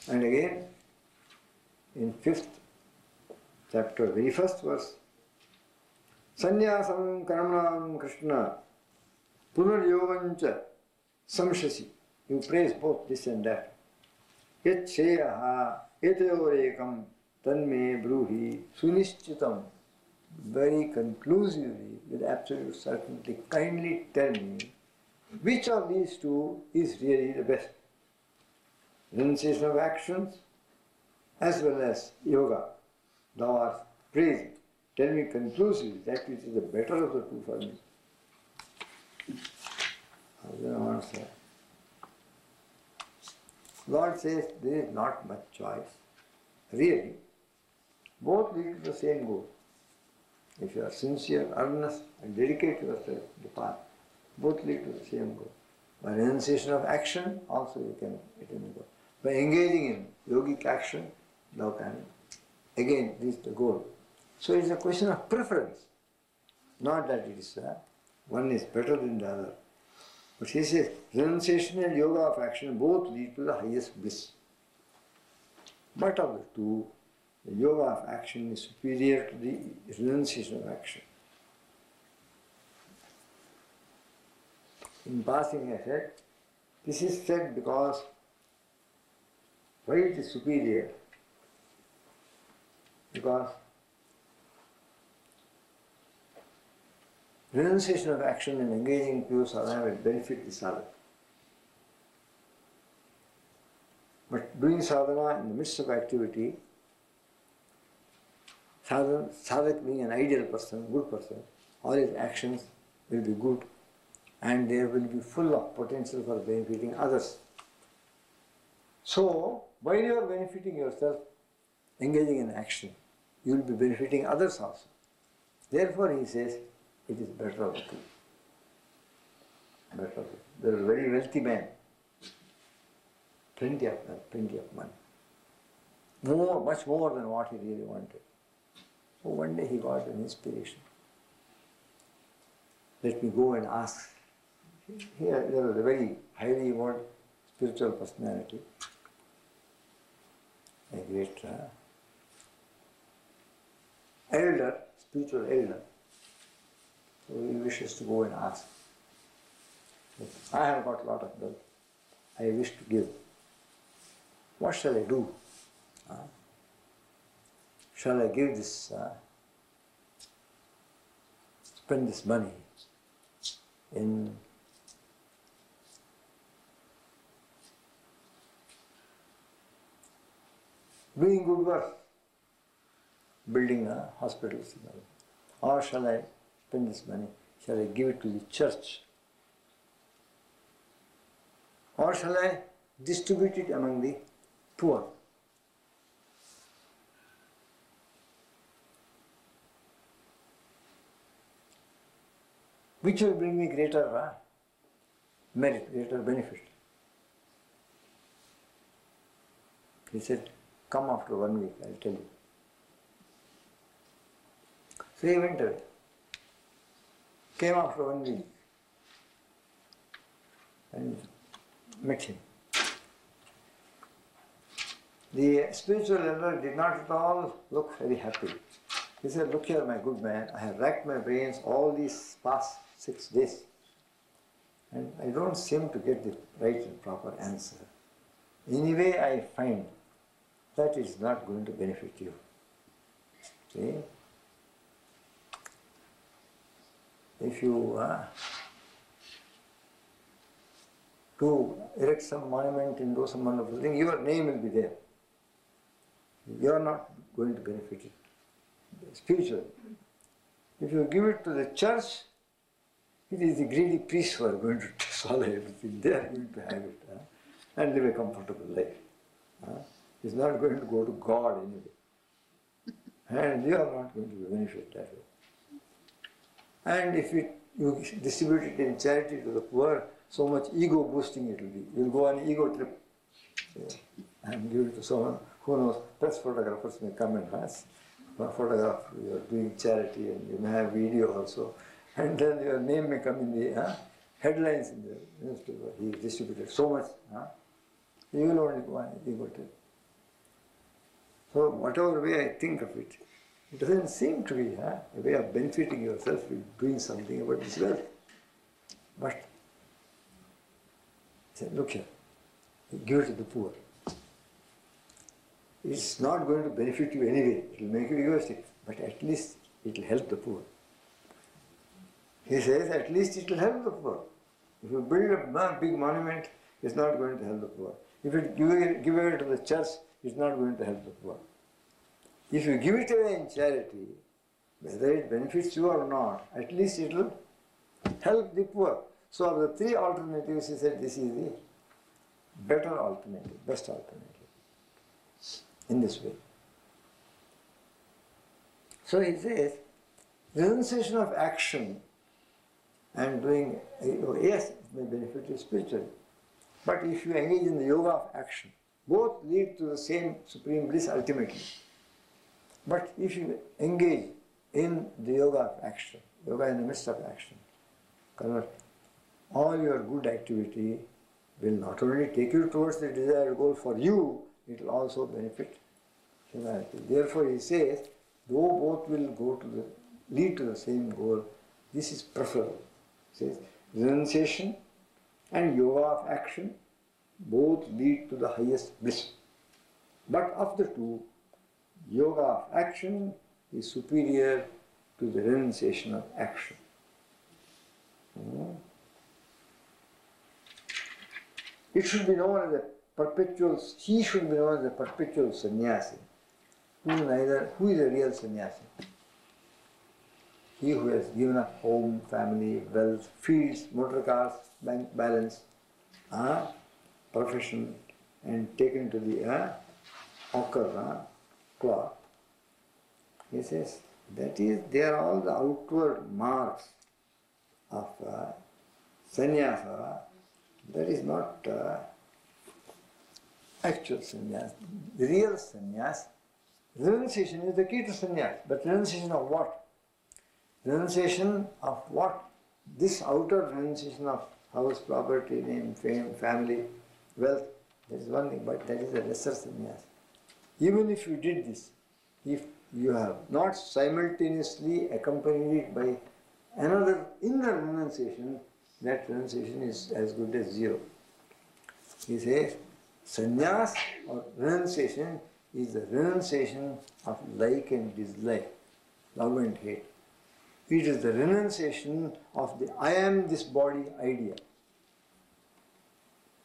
Speaker 2: And again, in 5th chapter, very first verse, Sanyasam Karmanam Krishna Punar Yogancha Samshasi. You praise both this and that. Yat Sheyaha Etayorekam Tanme Bruhi Sunishchitam. Very conclusively, with absolute certainty, kindly tell me which of these two is really the best. Renunciation of actions as well as yoga. Thou art praising. Tell me conclusively that which is the better of the two for me. Arjuna answer. Lord says there is not much choice. Really, both lead to the same goal. If you are sincere, earnest, and dedicate yourself to the path, both lead to the same goal. By renunciation of action, also it can go. By engaging in yogic action, thou can again reach the goal. So it is a question of preference, not that it is one is better than the other. But he says renunciation and yoga of action both lead to the highest bliss. But of the two, the yoga of action is superior to the renunciation of action. In passing, I said, this is said because why it is superior? Because renunciation of action and engaging in pure sadhana will benefit the sadhaka. But doing sadhana in the midst of activity, sadhak being an ideal person, good person, all his actions will be good and they will be full of potential for benefiting others. So, while you are benefiting yourself, engaging in action, you will be benefiting others also. Therefore, he says, it is better of the two. Better of the two. There is a very wealthy man, plenty of money. Much more than what he really wanted. So one day he got an inspiration. Let me go and ask. Here there was a very highly evolved spiritual personality, a great elder, spiritual elder. So he wishes to go and ask. I have got a lot of wealth. I wish to give. What shall I do? Shall I give this, spend this money in doing good work, building hospitals, or shall I spend this money? Shall I give it to the church? Or shall I distribute it among the poor? Which will bring me greater merit, greater benefit? He said, come after 1 week, I'll tell you. So he went away. Came after 1 week and met him. The spiritual elder did not at all look very happy. He said, look here, my good man, I have racked my brains all these past 6 days and I don't seem to get the right and proper answer. Anyway, I find that is not going to benefit you. See? If you to erect some monument and do some wonderful thing, your name will be there. You are not going to benefit it spiritually. If you give it to the church, it is the greedy priests who are going to swallow everything. They are going to have it and live a comfortable life. It's not going to go to God anyway. And you are not going to benefit that way. And if you distribute it in charity to the poor, so much ego boosting it will be. You will go on an ego trip and give it to someone who knows. Press photographers may come and ask for a photograph. You are doing charity and you may have video also. And then your name may come in the headlines in the newspaper. He distributed so much. You will only go on an ego trip. So whatever way I think of it, it doesn't seem to be a way of benefiting yourself with doing something about this wealth. But he said, look here, give it to the poor. It's not going to benefit you anyway. It will make you egoistic, but at least it will help the poor. He says, at least it will help the poor. If you build a big monument, it's not going to help the poor. If you give it to the church, it's not going to help the poor. If you give it away in charity, whether it benefits you or not, at least it will help the poor. So of the 3 alternatives, he said this is the better alternative, best alternative, in this way. So he says, renunciation of action and doing, yes, it may benefit you spiritually, but if you engage in the yoga of action, both lead to the same supreme bliss ultimately. But if you engage in the yoga of action, yoga in the midst of action, all your good activity will not only take you towards the desired goal for you, it will also benefit humanity. Therefore he says, though both will go to lead to the same goal, this is preferable. He says, renunciation and yoga of action both lead to the highest bliss. But of the two, yoga of action is superior to the renunciation of action. It should be known as a perpetual, he should be known as a perpetual sannyasi. Who is a real sannyasi? He who has given up home, family, wealth, fields, motor cars, bank balance, profession, and taken to the ochre cloth. He says, that is, they are all the outward marks of sannyasa. That is not actual sannyas. The real sannyas, renunciation is the key to sannyas. But renunciation of what? Renunciation of what? This outer renunciation of house, property, name, fame, family, wealth, that is one thing, but that is a lesser sannyas. Even if you did this, if you have not simultaneously accompanied it by another inner renunciation, that renunciation is as good as zero. He says, sannyas or renunciation is the renunciation of like and dislike, love and hate. It is the renunciation of the I am this body idea.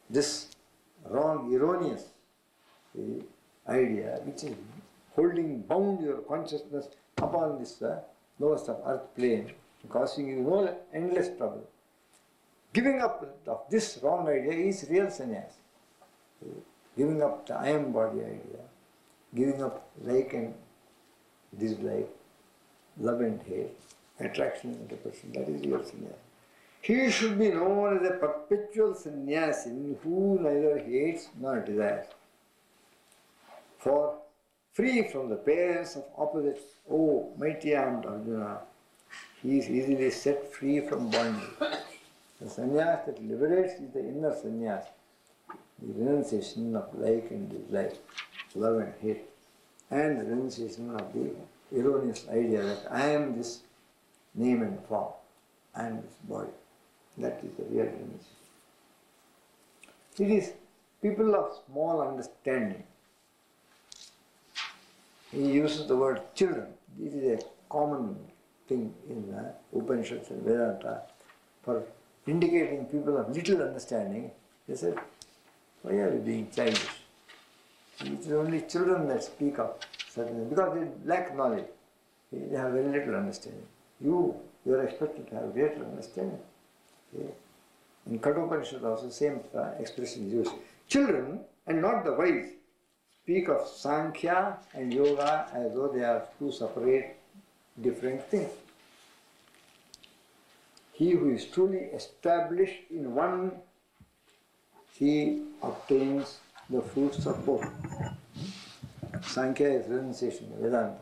Speaker 2: This wrong, erroneous idea which is holding bound your consciousness upon this lowest of earth plane, causing you no endless trouble. Giving up of this wrong idea is real sannyas. Giving up the I am body idea, giving up like and dislike, love and hate, attraction and repulsion, that is real sannyas. He should be known as a perpetual sannyasin who neither hates nor desires. For free from the pairs of opposites. Oh, mighty armed Arjuna, he is easily set free from bondage. The sannyas that liberates is the inner sannyas, the renunciation of like and dislike, love and hate, and the renunciation of the erroneous idea that I am this name and form, I am this body. That is the real renunciation. It is people of small understanding. He uses the word children. This is a common thing in Upanishads and Vedanta for indicating people of little understanding. They said, why are you being childish? It is only children that speak of certain things because they lack knowledge. They have very little understanding. You are expected to have greater understanding. Okay? In Kathopanishad also same expression is used. Children and not the wise speak of Sankhya and Yoga as though they are two separate, different things. He who is truly established in one, he obtains the fruits of both. Sankhya is renunciation, Vedanta.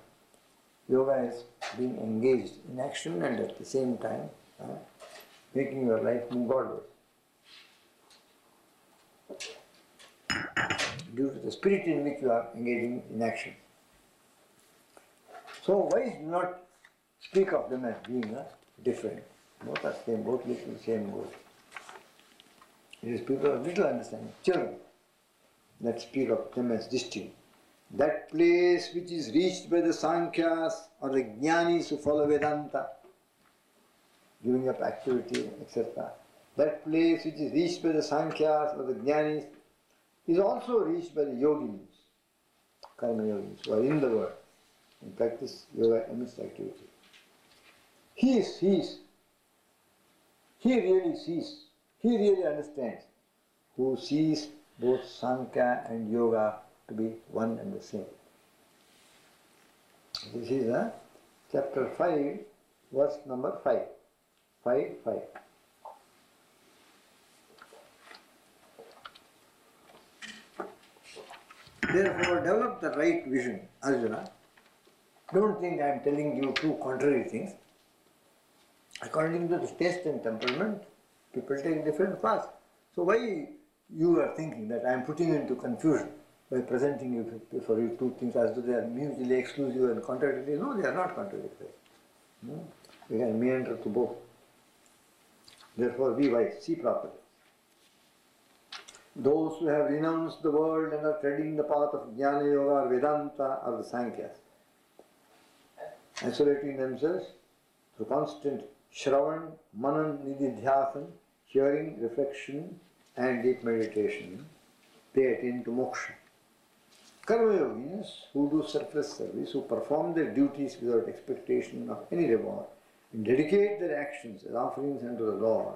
Speaker 2: Yoga is being engaged in action and at the same time making your life move Godward. Due to the spirit in which you are engaging in action. So why do not speak of them as being different? Both are same, both lead to the same goal. It is people of little understanding, children, that speak of them as distinct. That place which is reached by the Sankhyas or the Jnanis who follow Vedanta, giving up activity, etc. That place which is reached by the Sankhyas or the Jnanis is also reached by the Yoginis, Karma Yoginis, who are in the world and practice yoga amidst activity. He really sees, he really understands, who sees both Sankhya and Yoga to be one and the same. This is chapter 5, verse number 5. 5. Therefore, develop the right vision, Arjuna. Don't think I am telling you two contrary things. According to the taste and temperament, people take different paths. So why you are thinking that I am putting you into confusion by presenting you for you two things as though they are mutually exclusive and contradictory? No, they are not contradictory. We can meander to both. Therefore, be wise, see properly. Those who have renounced the world and are treading the path of Jnana Yoga or Vedanta are the Sankhyas, isolating themselves through constant Shravan, Manan, Nididhyasan, hearing, reflection and deep meditation, they attain to moksha. Karma yogis who do selfless service, who perform their duties without expectation of any reward, and dedicate their actions as offerings unto the Lord,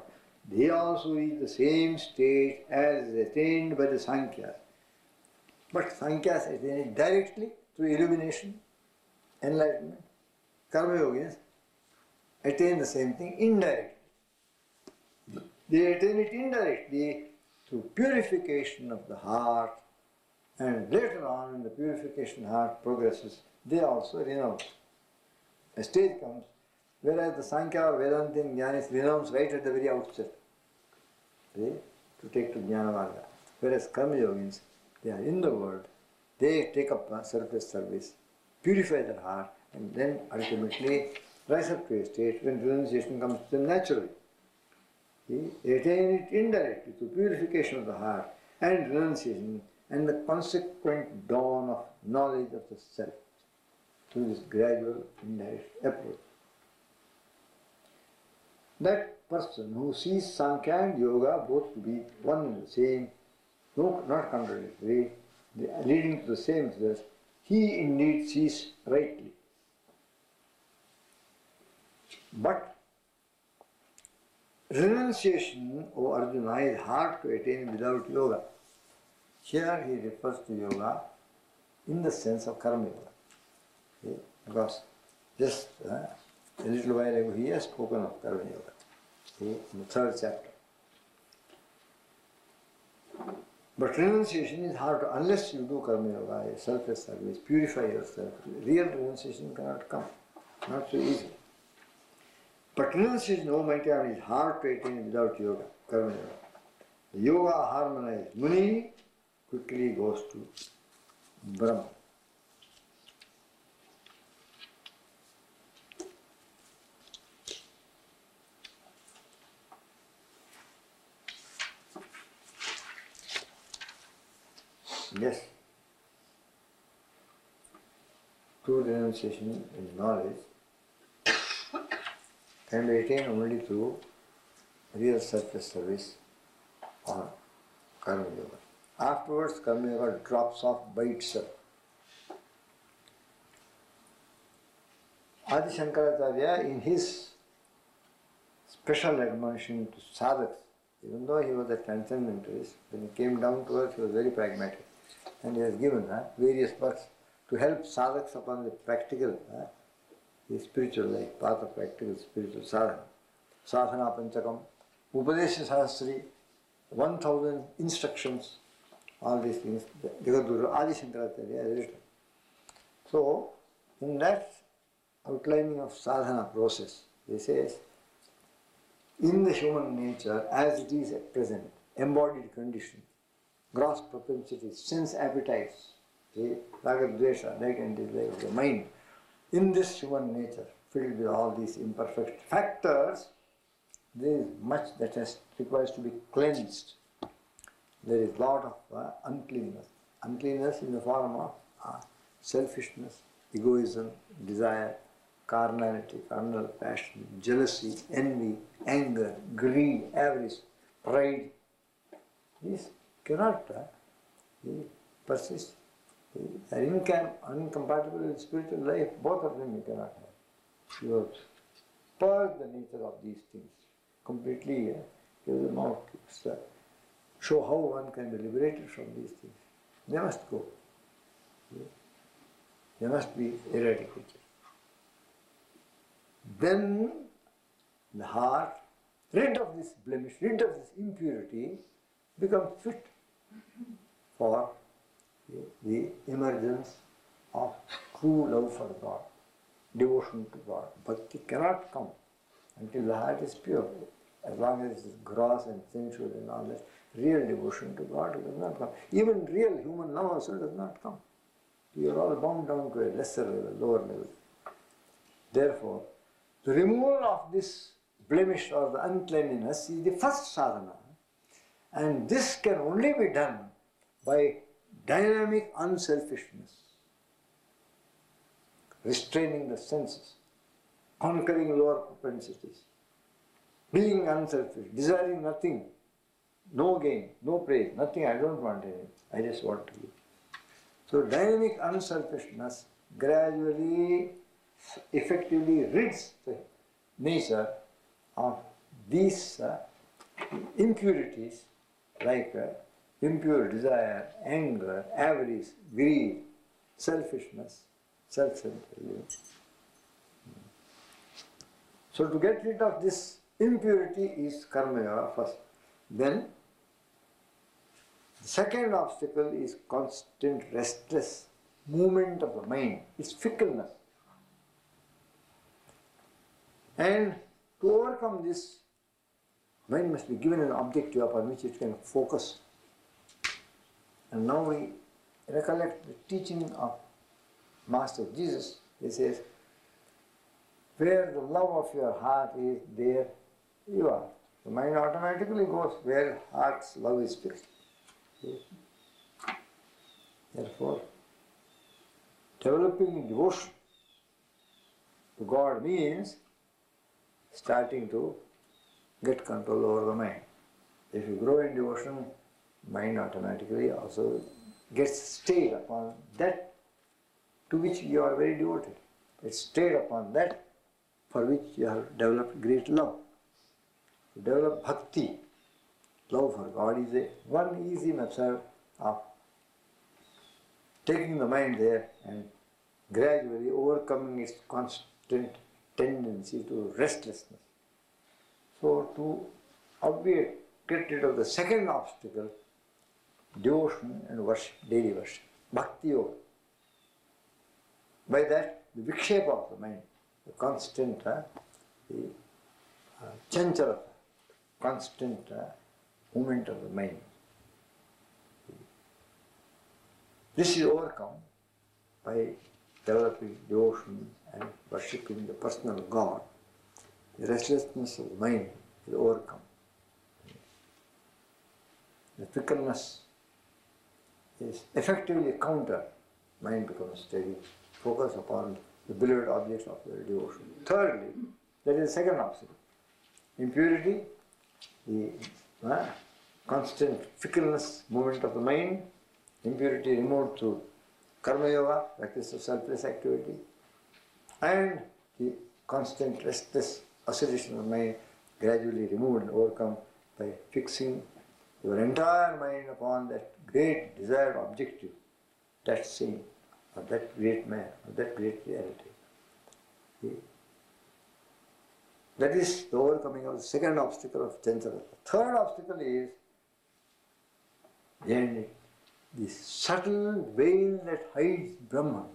Speaker 2: they also reach the same state as is attained by the Sankhyas. But Sankhyas attain it directly through illumination, enlightenment. Karma yogis attain the same thing indirectly. They attain it indirectly through purification of the heart, and later on when the purification heart progresses, they also renounce. A stage comes whereas the Sankhya or Vedanta and Jnanis renounce right at the very outset, to take to Jnana Marga. Whereas Karma Yogins, they are in the world, they take up selfless service, purify their heart, and then ultimately rise up to a state when renunciation comes to them naturally. They attain it indirectly through purification of the heart and renunciation and the consequent dawn of knowledge of the self through this gradual indirect approach. That person who sees Sankhya and Yoga both to be one and the same, no, not contradictory, leading to the same result, he indeed sees rightly. But renunciation, O Arjuna, is hard to attain without yoga. Here he refers to yoga in the sense of karma yoga. Okay? Because just a little while ago he has spoken of karma yoga. Okay? In the third chapter. But renunciation is hard to, unless you do karma yoga, selfless service, purify yourself. Real renunciation cannot come. Not so easy. But renunciation, oh mighty one, is hard to attain without yoga, karma yoga. The yoga harmonized Muni quickly goes to Brahma. Yes. True renunciation is knowledge can be attained only through real selfless service or karma yoga. Afterwards, karma yoga drops off by itself. Adi Shankaracharya, in his special admonition to sadhaks, even though he was a transcendentalist, when he came down to earth, he was very pragmatic. And he has given various works to help sadhaks upon the practical, the spiritual life, path of practical spiritual sadhana. Sadhana Panchakam, Upadesha Sahasri, 1000 instructions, all these things, Jagadguru Adi Shankaracharya has written. So, in that outlining of sadhana process, he says, in the human nature, as it is at present, embodied condition, gross propensities, sense appetites, raga, dvesha, like and dislike of the mind, in this human nature, filled with all these imperfect factors, there is much that requires to be cleansed. There is a lot of uncleanness. Uncleanness in the form of selfishness, egoism, desire, carnality, carnal passion, jealousy, envy, anger, greed, avarice, pride. These cannot persist. They are incompatible with spiritual life. Both of them you cannot have. You have to purge the nature of these things completely. Give them out. Show how one can be liberated from these things. They must go. They must be eradicated. Then the heart, rid of this blemish, rid of this impurity, becomes fit for the emergence of true love for God, devotion to God. Bhakti cannot come until the heart is pure. As long as it is gross and sensual and all that, real devotion to God does not come. Even real human love also does not come. We are all bound down to a lesser level, lower level. Therefore, the removal of this blemish or the uncleanliness is the first sadhana. And this can only be done by dynamic unselfishness, restraining the senses, conquering lower propensities, being unselfish, desiring nothing, no gain, no praise, nothing, I don't want anything, I just want to give. So dynamic unselfishness gradually, effectively rids the nature of these impurities like impure desire, anger, avarice, greed, selfishness, self-centeredness. So to get rid of this impurity is karma yoga first. Then the second obstacle is constant restless movement of the mind, its fickleness. And to overcome this, mind must be given an objective upon which it can focus. And now we recollect the teaching of Master Jesus. He says, where the love of your heart is, there you are. The mind automatically goes where heart's love is fixed. Therefore, developing devotion to God means starting to get control over the mind. If you grow in devotion, mind automatically also gets stayed upon that to which you are very devoted. It's stayed upon that for which you have developed great love. To develop bhakti, love for God, is one easy method of taking the mind there and gradually overcoming its constant tendency to restlessness. So to obviate, get rid of the second obstacle, devotion and worship, daily worship. Bhakti yoga. By that, the vikshepa of the mind, the constant, the chanchala, constant movement of the mind. This is overcome by developing devotion and worshipping the personal God. The restlessness of the mind is overcome. The fickleness is effectively countered. Mind becomes steady. Focus upon the beloved object of your devotion. Thirdly, that is the second obstacle. Impurity, the constant fickleness, movement of the mind. Impurity removed through karma yoga, practice of selfless activity, and the constant restless oscillation of the mind gradually removed and overcome by fixing your entire mind upon that great desired objective, that saint, or that great man, or that great reality. See? That is the overcoming of the second obstacle of chanchala. The third obstacle is the subtle veil that hides Brahman.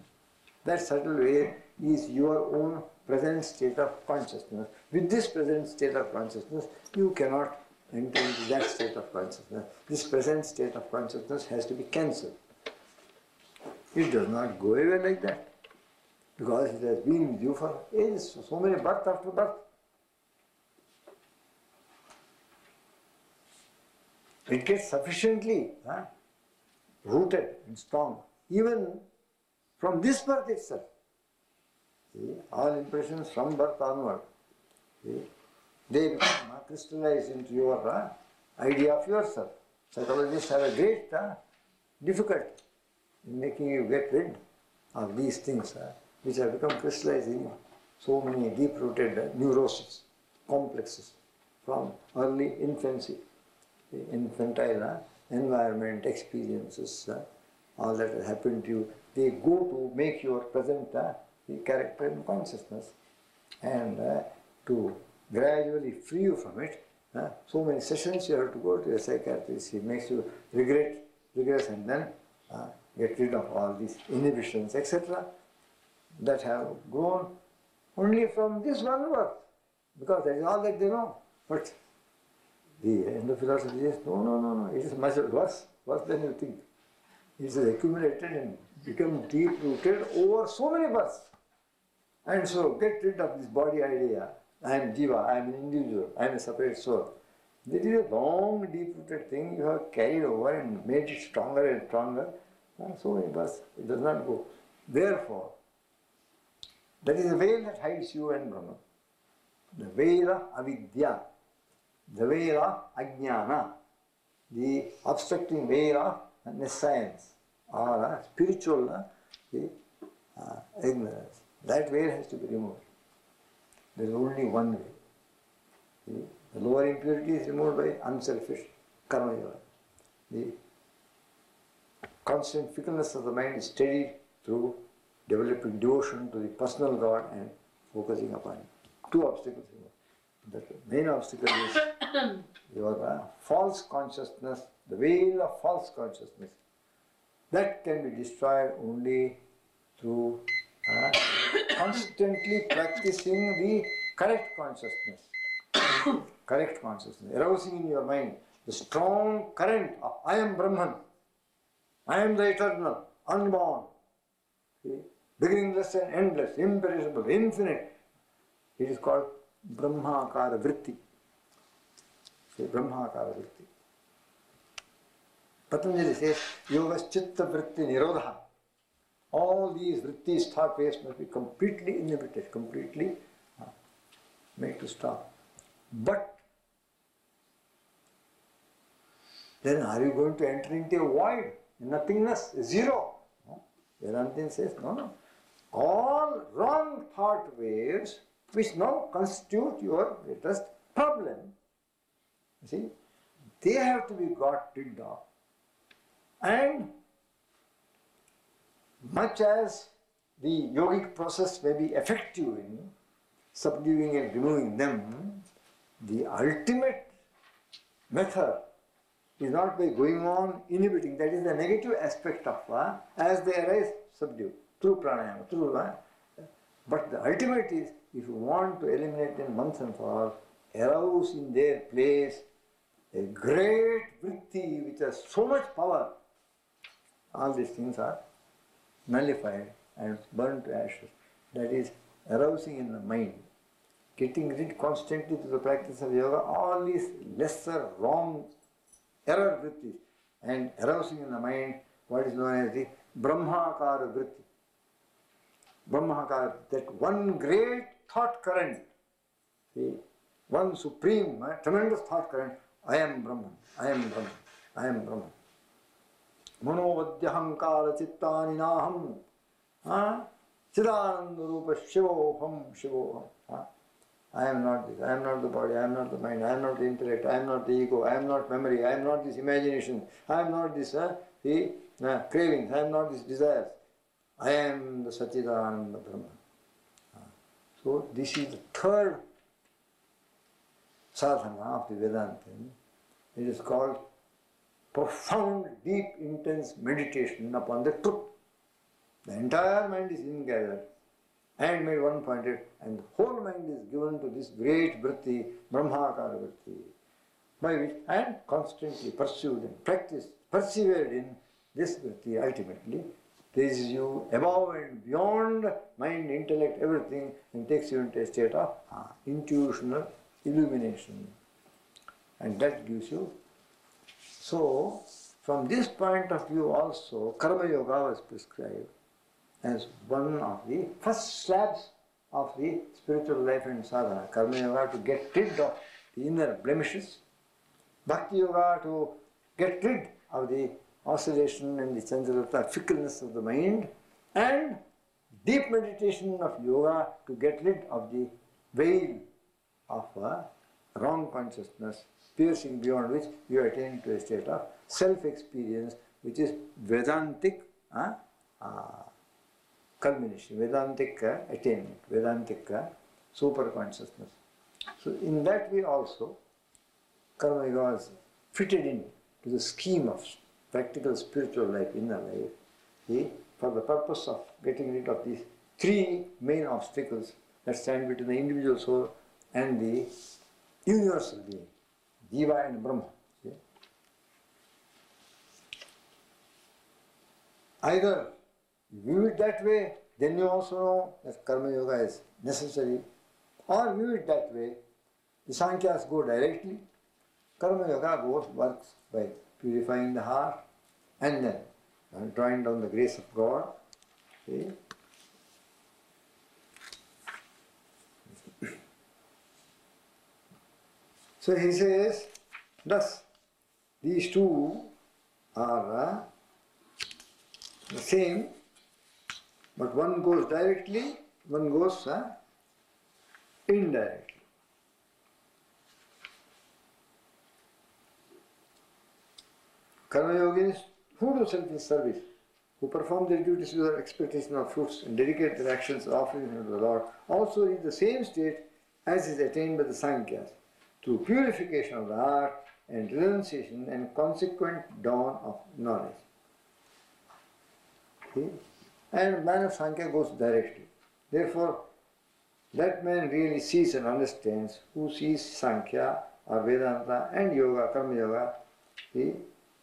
Speaker 2: That subtle veil is your own present state of consciousness. With this present state of consciousness, you cannot enter into that state of consciousness. This present state of consciousness has to be cancelled. It does not go away like that, because it has been with you for ages, so many birth after birth. It gets sufficiently rooted and strong, even from this birth itself. See, all impressions from birth onward, see, they become crystallized into your idea of yourself. Psychologists have a great difficulty in making you get rid of these things which have become crystallized in you. So many deep-rooted neuroses, complexes from early infancy, the infantile environment, experiences, all that has happened to you, they go to make your present the character and consciousness, and to gradually free you from it. So many sessions you have to go to a psychiatrist. He makes you regress, and then get rid of all these inhibitions, etc., that have grown only from this one birth, because that is all that they know. But the endophilosophy says, no, it is much worse than you think. It is accumulated and become deep-rooted over so many births. And so get rid of this body idea. I am Jiva, I am an individual, I am a separate soul. This is a long, deep-rooted thing you have carried over and made it stronger and stronger. So many births, it does not go. Therefore, that is the veil that hides you and Brahman. The veil of avidya, the veil of ajnana, the obstructing veil of nescience, or spiritual ignorance. That veil has to be removed. There is only one way. See? The lower impurity is removed by unselfish karma yoga. The constant fickleness of the mind is steadied through developing devotion to the personal God and focusing upon it. Two obstacles. The main obstacle is your false consciousness, the veil of false consciousness. That can be destroyed only through constantly practicing the correct consciousness. Correct consciousness, arousing in your mind the strong current of I am Brahman, I am the eternal, unborn, see? Beginningless and endless, imperishable, infinite. It is called Brahmakara Vritti. See, Brahmakara Vritti. Patanjali says, Yogas Chitta Vritti Nirodha. All these vrittis, thought waves must be completely inhibited, completely made to stop. But then are you going to enter into a void, nothingness, zero? No. Vedantin says, no. All wrong thought waves, which now constitute your greatest problem, you see, they have to be got rid of. And much as the yogic process may be effective in subduing and removing them, the ultimate method is not by going on inhibiting. That is the negative aspect of as they arise, subdue through pranayama, through. But the ultimate is, if you want to eliminate them once and for all, arouse in their place a great vritti which has so much power. All these things are nullified and burned to ashes. That is arousing in the mind. Getting rid constantly through the practice of yoga, all these lesser, wrong, error vrittis, and arousing in the mind what is known as the Brahmakara vritti. Brahmakara, that one great thought current, see, one supreme, tremendous thought current, I am Brahman, I am Brahman, I am Brahman. Manovadhyahankara chittani naham, Chidananda rupa shivoham, shivoham. I am not this, I am not the body, I am not the mind, I am not the intellect, I am not the ego, I am not memory, I am not this imagination, I am not this cravings, I am not this desires. I am the Satchidananda Brahman. So this is the third sadhana of the Vedanta. It is called profound, deep, intense meditation upon the truth. The entire mind is ingathered and made one-pointed, and the whole mind is given to this great vritti, Brahmakara vritti, by which, and constantly pursued and practiced, persevered in this vritti ultimately, raises you above and beyond mind, intellect, everything, and takes you into a state of intuitional illumination. And that gives you. So, from this point of view also, Karma Yoga was prescribed as one of the first slabs of the spiritual life and sadhana. Karma Yoga to get rid of the inner blemishes, Bhakti Yoga to get rid of the oscillation and the chanjalata, fickleness of the mind, and deep meditation of yoga to get rid of the veil of wrong consciousness, piercing beyond which you attain to a state of self-experience, which is Vedantic culmination, Vedantic attainment, Vedantic super consciousness. So in that way also, Karma Yoga is fitted in to the scheme of practical spiritual life, inner life, for the purpose of getting rid of these three main obstacles that stand between the individual soul and the universal being, Jiva and Brahma. See? Either you view it that way, then you also know that Karma Yoga is necessary, or view it that way, the Sankhyas go directly, Karma Yoga works by purifying the heart, and then drawing down the grace of God. See? So he says, thus these two are the same, but one goes directly, one goes indirectly. Karma yogis who do self-service, who perform their duties without expectation of fruits and dedicate their actions offering to the Lord, also reach the same state as is attained by the Sankhyas, through purification of the heart and renunciation and consequent dawn of knowledge. See? And man of Sankhya goes directly. Therefore, that man really sees and understands, who sees Sankhya or Vedanta and Yoga, Karma Yoga, see,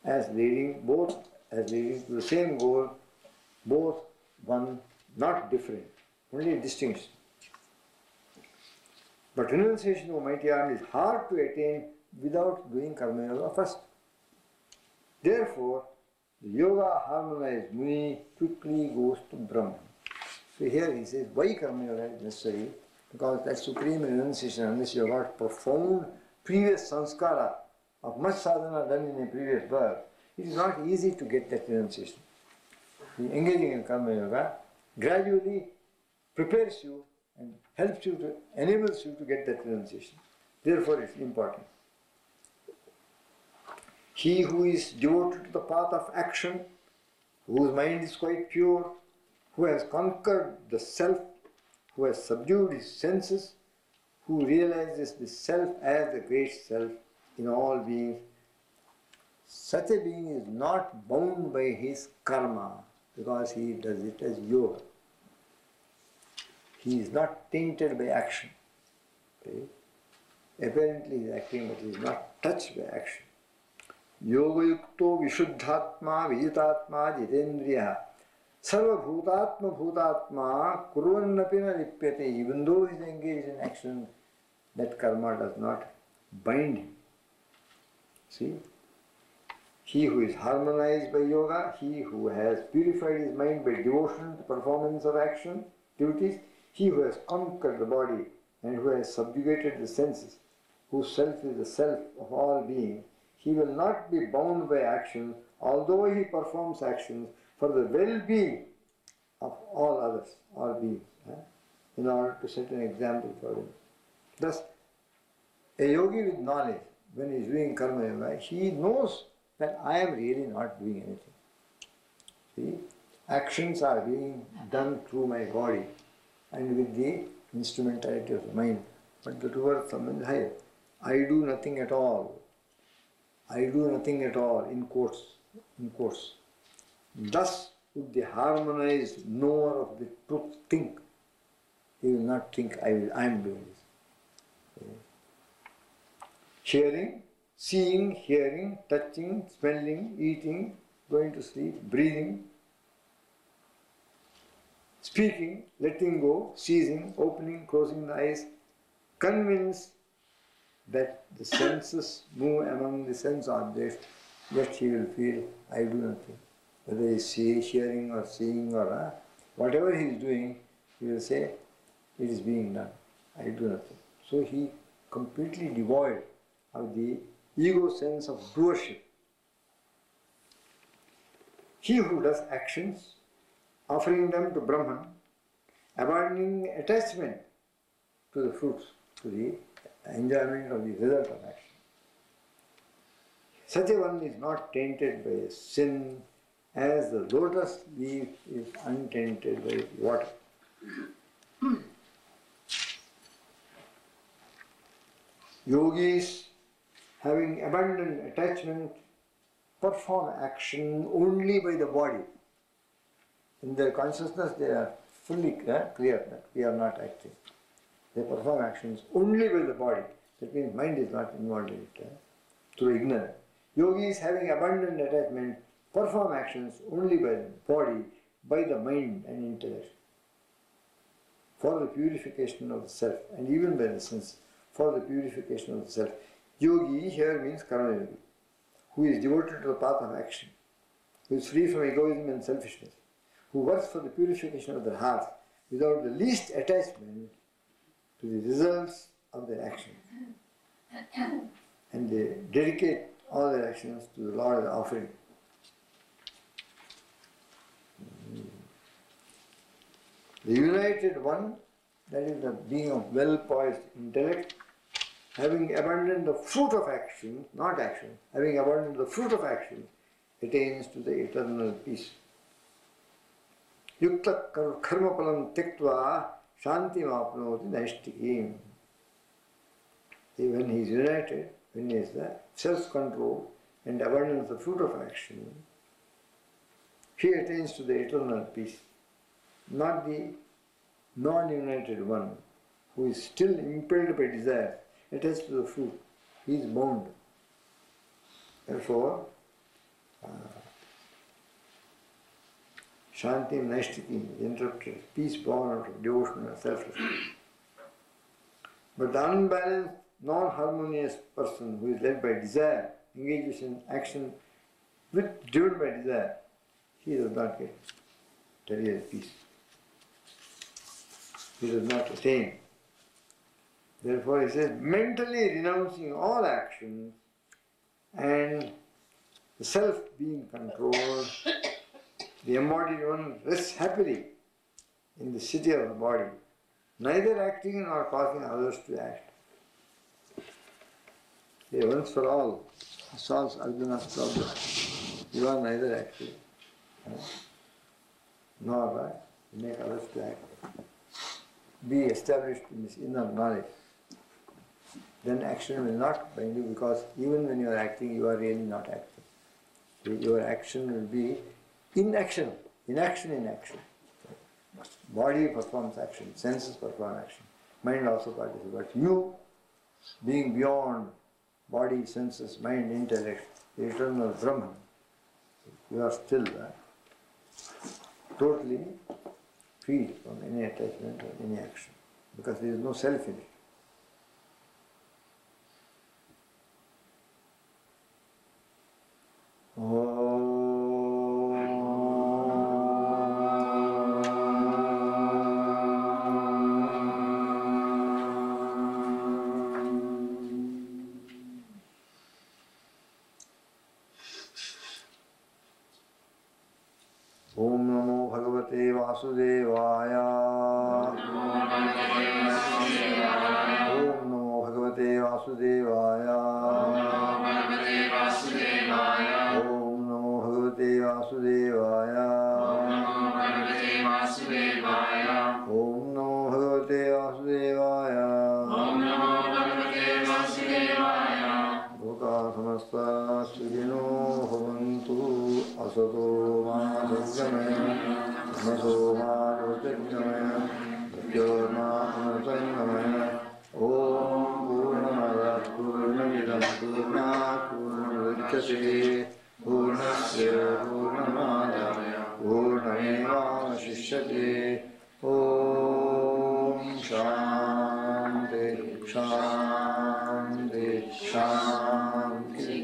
Speaker 2: as leading to the same goal, both one, not different, only distinction. But renunciation of mighty arm is hard to attain without doing Karma Yoga first. Therefore, the yoga harmonized Muni quickly goes to Brahman. So here he says, why Karma Yoga is necessary? Because that supreme renunciation, unless you have got profound previous sanskara of much sadhana done in a previous birth, it is not easy to get that renunciation. Engaging in Karma Yoga gradually prepares you and helps you to, enables you to get that renunciation. Therefore it is important. He who is devoted to the path of action, whose mind is quite pure, who has conquered the self, who has subdued his senses, who realizes the self as the great self in all beings, such a being is not bound by his karma because he does it as yoga. He is not tainted by action. Okay? Apparently he is acting, but he is not touched by action. Yoga yukto vishuddhatma vijitatma jitendriya sarva bhutatma kurvannapi na lipyate. Even though he is engaged in action, that karma does not bind him. See? He who is harmonized by yoga, he who has purified his mind by devotion to performance of action, duties, he who has conquered the body and who has subjugated the senses, whose self is the self of all being, he will not be bound by action, although he performs actions for the well-being of all others, all beings, in order to set an example for them. Thus, a yogi with knowledge, when he is doing karma yoga, he knows that I am really not doing anything. See, actions are being done through my body and with the instrumentality of the mind, but the towards someone is higher. I do nothing at all. I do nothing at all, in quotes. Thus would the harmonized knower of the truth think. He will not think, I am doing this. Okay. Hearing, seeing, hearing, touching, smelling, eating, going to sleep, breathing, speaking, letting go, seizing, opening, closing the eyes, convinced that the senses move among the sense objects, yet he will feel, I do nothing. Whether he is hearing or seeing or whatever he is doing, he will say, it is being done. I do nothing. So he completely devoid of the ego sense of doership. He who does actions, offering them to Brahman, abandoning attachment to the fruits, to the enjoyment of the result of action. Such a one is not tainted by sin as the lotus leaf is untainted by water. Yogis, having abandoned attachment, perform action only by the body. In their consciousness they are fully clear that we are not acting. They perform actions only by the body. That means mind is not involved in it, through ignorance. Yogis, having abandoned attachment, perform actions only by the body, by the mind and intellect, for the purification of the self, and even by the sense, for the purification of the self. Yogi here means karma yogi, who is devoted to the path of action, who is free from egoism and selfishness, who works for the purification of their heart without the least attachment to the results of their actions. And they dedicate all their actions to the Lord as offering. The united one, that is the being of well-poised intellect, having abandoned the fruit of action, not action, having abandoned the fruit of action, attains to the eternal peace. Yukta karmapalam tektva shanti mapnoti naishtikim. When he is united, when he has the self-control and abandons the fruit of action, he attains to the eternal peace. Not the non-united one, who is still impelled by desire, attached to the fruit. He is bound. Therefore, Shanti Naishtikim is interpreted, peace born out of devotion and self-respect. But the unbalanced, non-harmonious person who is led by desire, engages in action driven by desire, he does not get real peace. He does not attain. Therefore he says, mentally renouncing all actions and the self being controlled, the embodied one rests happily in the city of the body, neither acting nor causing others to act. He once for all solves Arjuna's problem. You are neither acting nor make others to act. Be established in this inner knowledge. Then action will not bind you, because even when you are acting, you are really not acting. Your action will be in action, in action, in action. Body performs action, senses perform action, mind also participates. But you, being beyond body, senses, mind, intellect, the eternal Brahman, you are still totally free from any attachment or any action, because there is no self in it. Om Namo Bhagavate Vasudevaya. Om Namo Bhagavate Vasudevaya. Om Namo Bhagavate Vasudevaya. Om Namo Bhagavate Vasudevaya. Loka samasta sukhino bhavantu asato ma sadgamaya tamaso ma jyotirgamaya mrityorma amritangamaya. Om Purnamada Purnamidam Purnat Purnamudachyate Purnasya Purnamadaya Purnamevavashishyate. Om Shanti Shanti Shanti.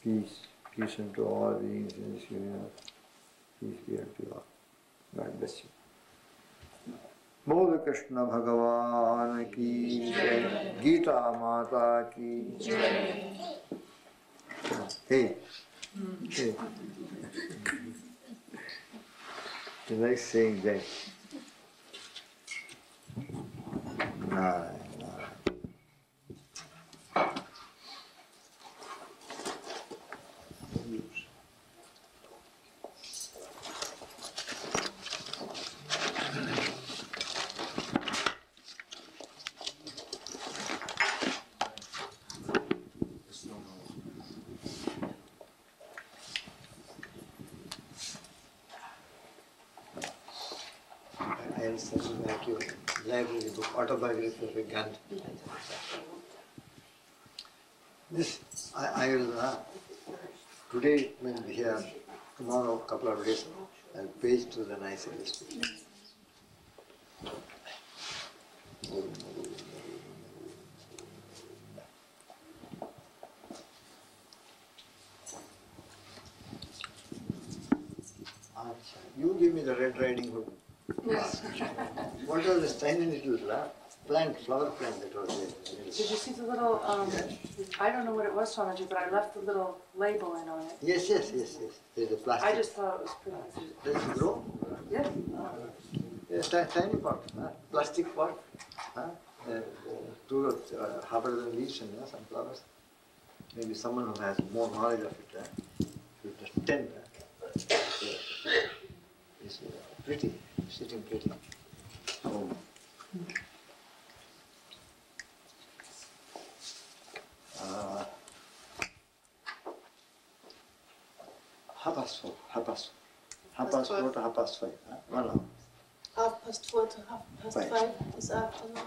Speaker 2: Peace, peace unto all beings in this universe. Peace be unto you all. God bless you. Bol Krishna Bhagavan ki jai. Gita Mata ki jai. Hey. Hey. You like saying jai? Nah. I understand you like your library book, autobiography of a Gandhi. This, I will, today it may be here, tomorrow, a couple of days, I'll page to the nice illustration. You give me the Red Riding Hood.
Speaker 3: Yes.
Speaker 2: What was this tiny little plant, flower plant that was there?
Speaker 3: Did you see the little, I don't know what it was, Swamiji, but I left the little label in on it.
Speaker 2: Yes. There's a plastic.
Speaker 3: I just thought it was pretty.
Speaker 2: Does it grow?
Speaker 3: Yeah.
Speaker 2: Yes, tiny pot, plastic pot. Two of half a dozen leaves and some flowers. Maybe someone who has more knowledge of it should just tend. It's pretty, sitting pretty. Oh. Half past 4 to half past 5. 1 hour.
Speaker 4: 4:30 to 5:30 this afternoon.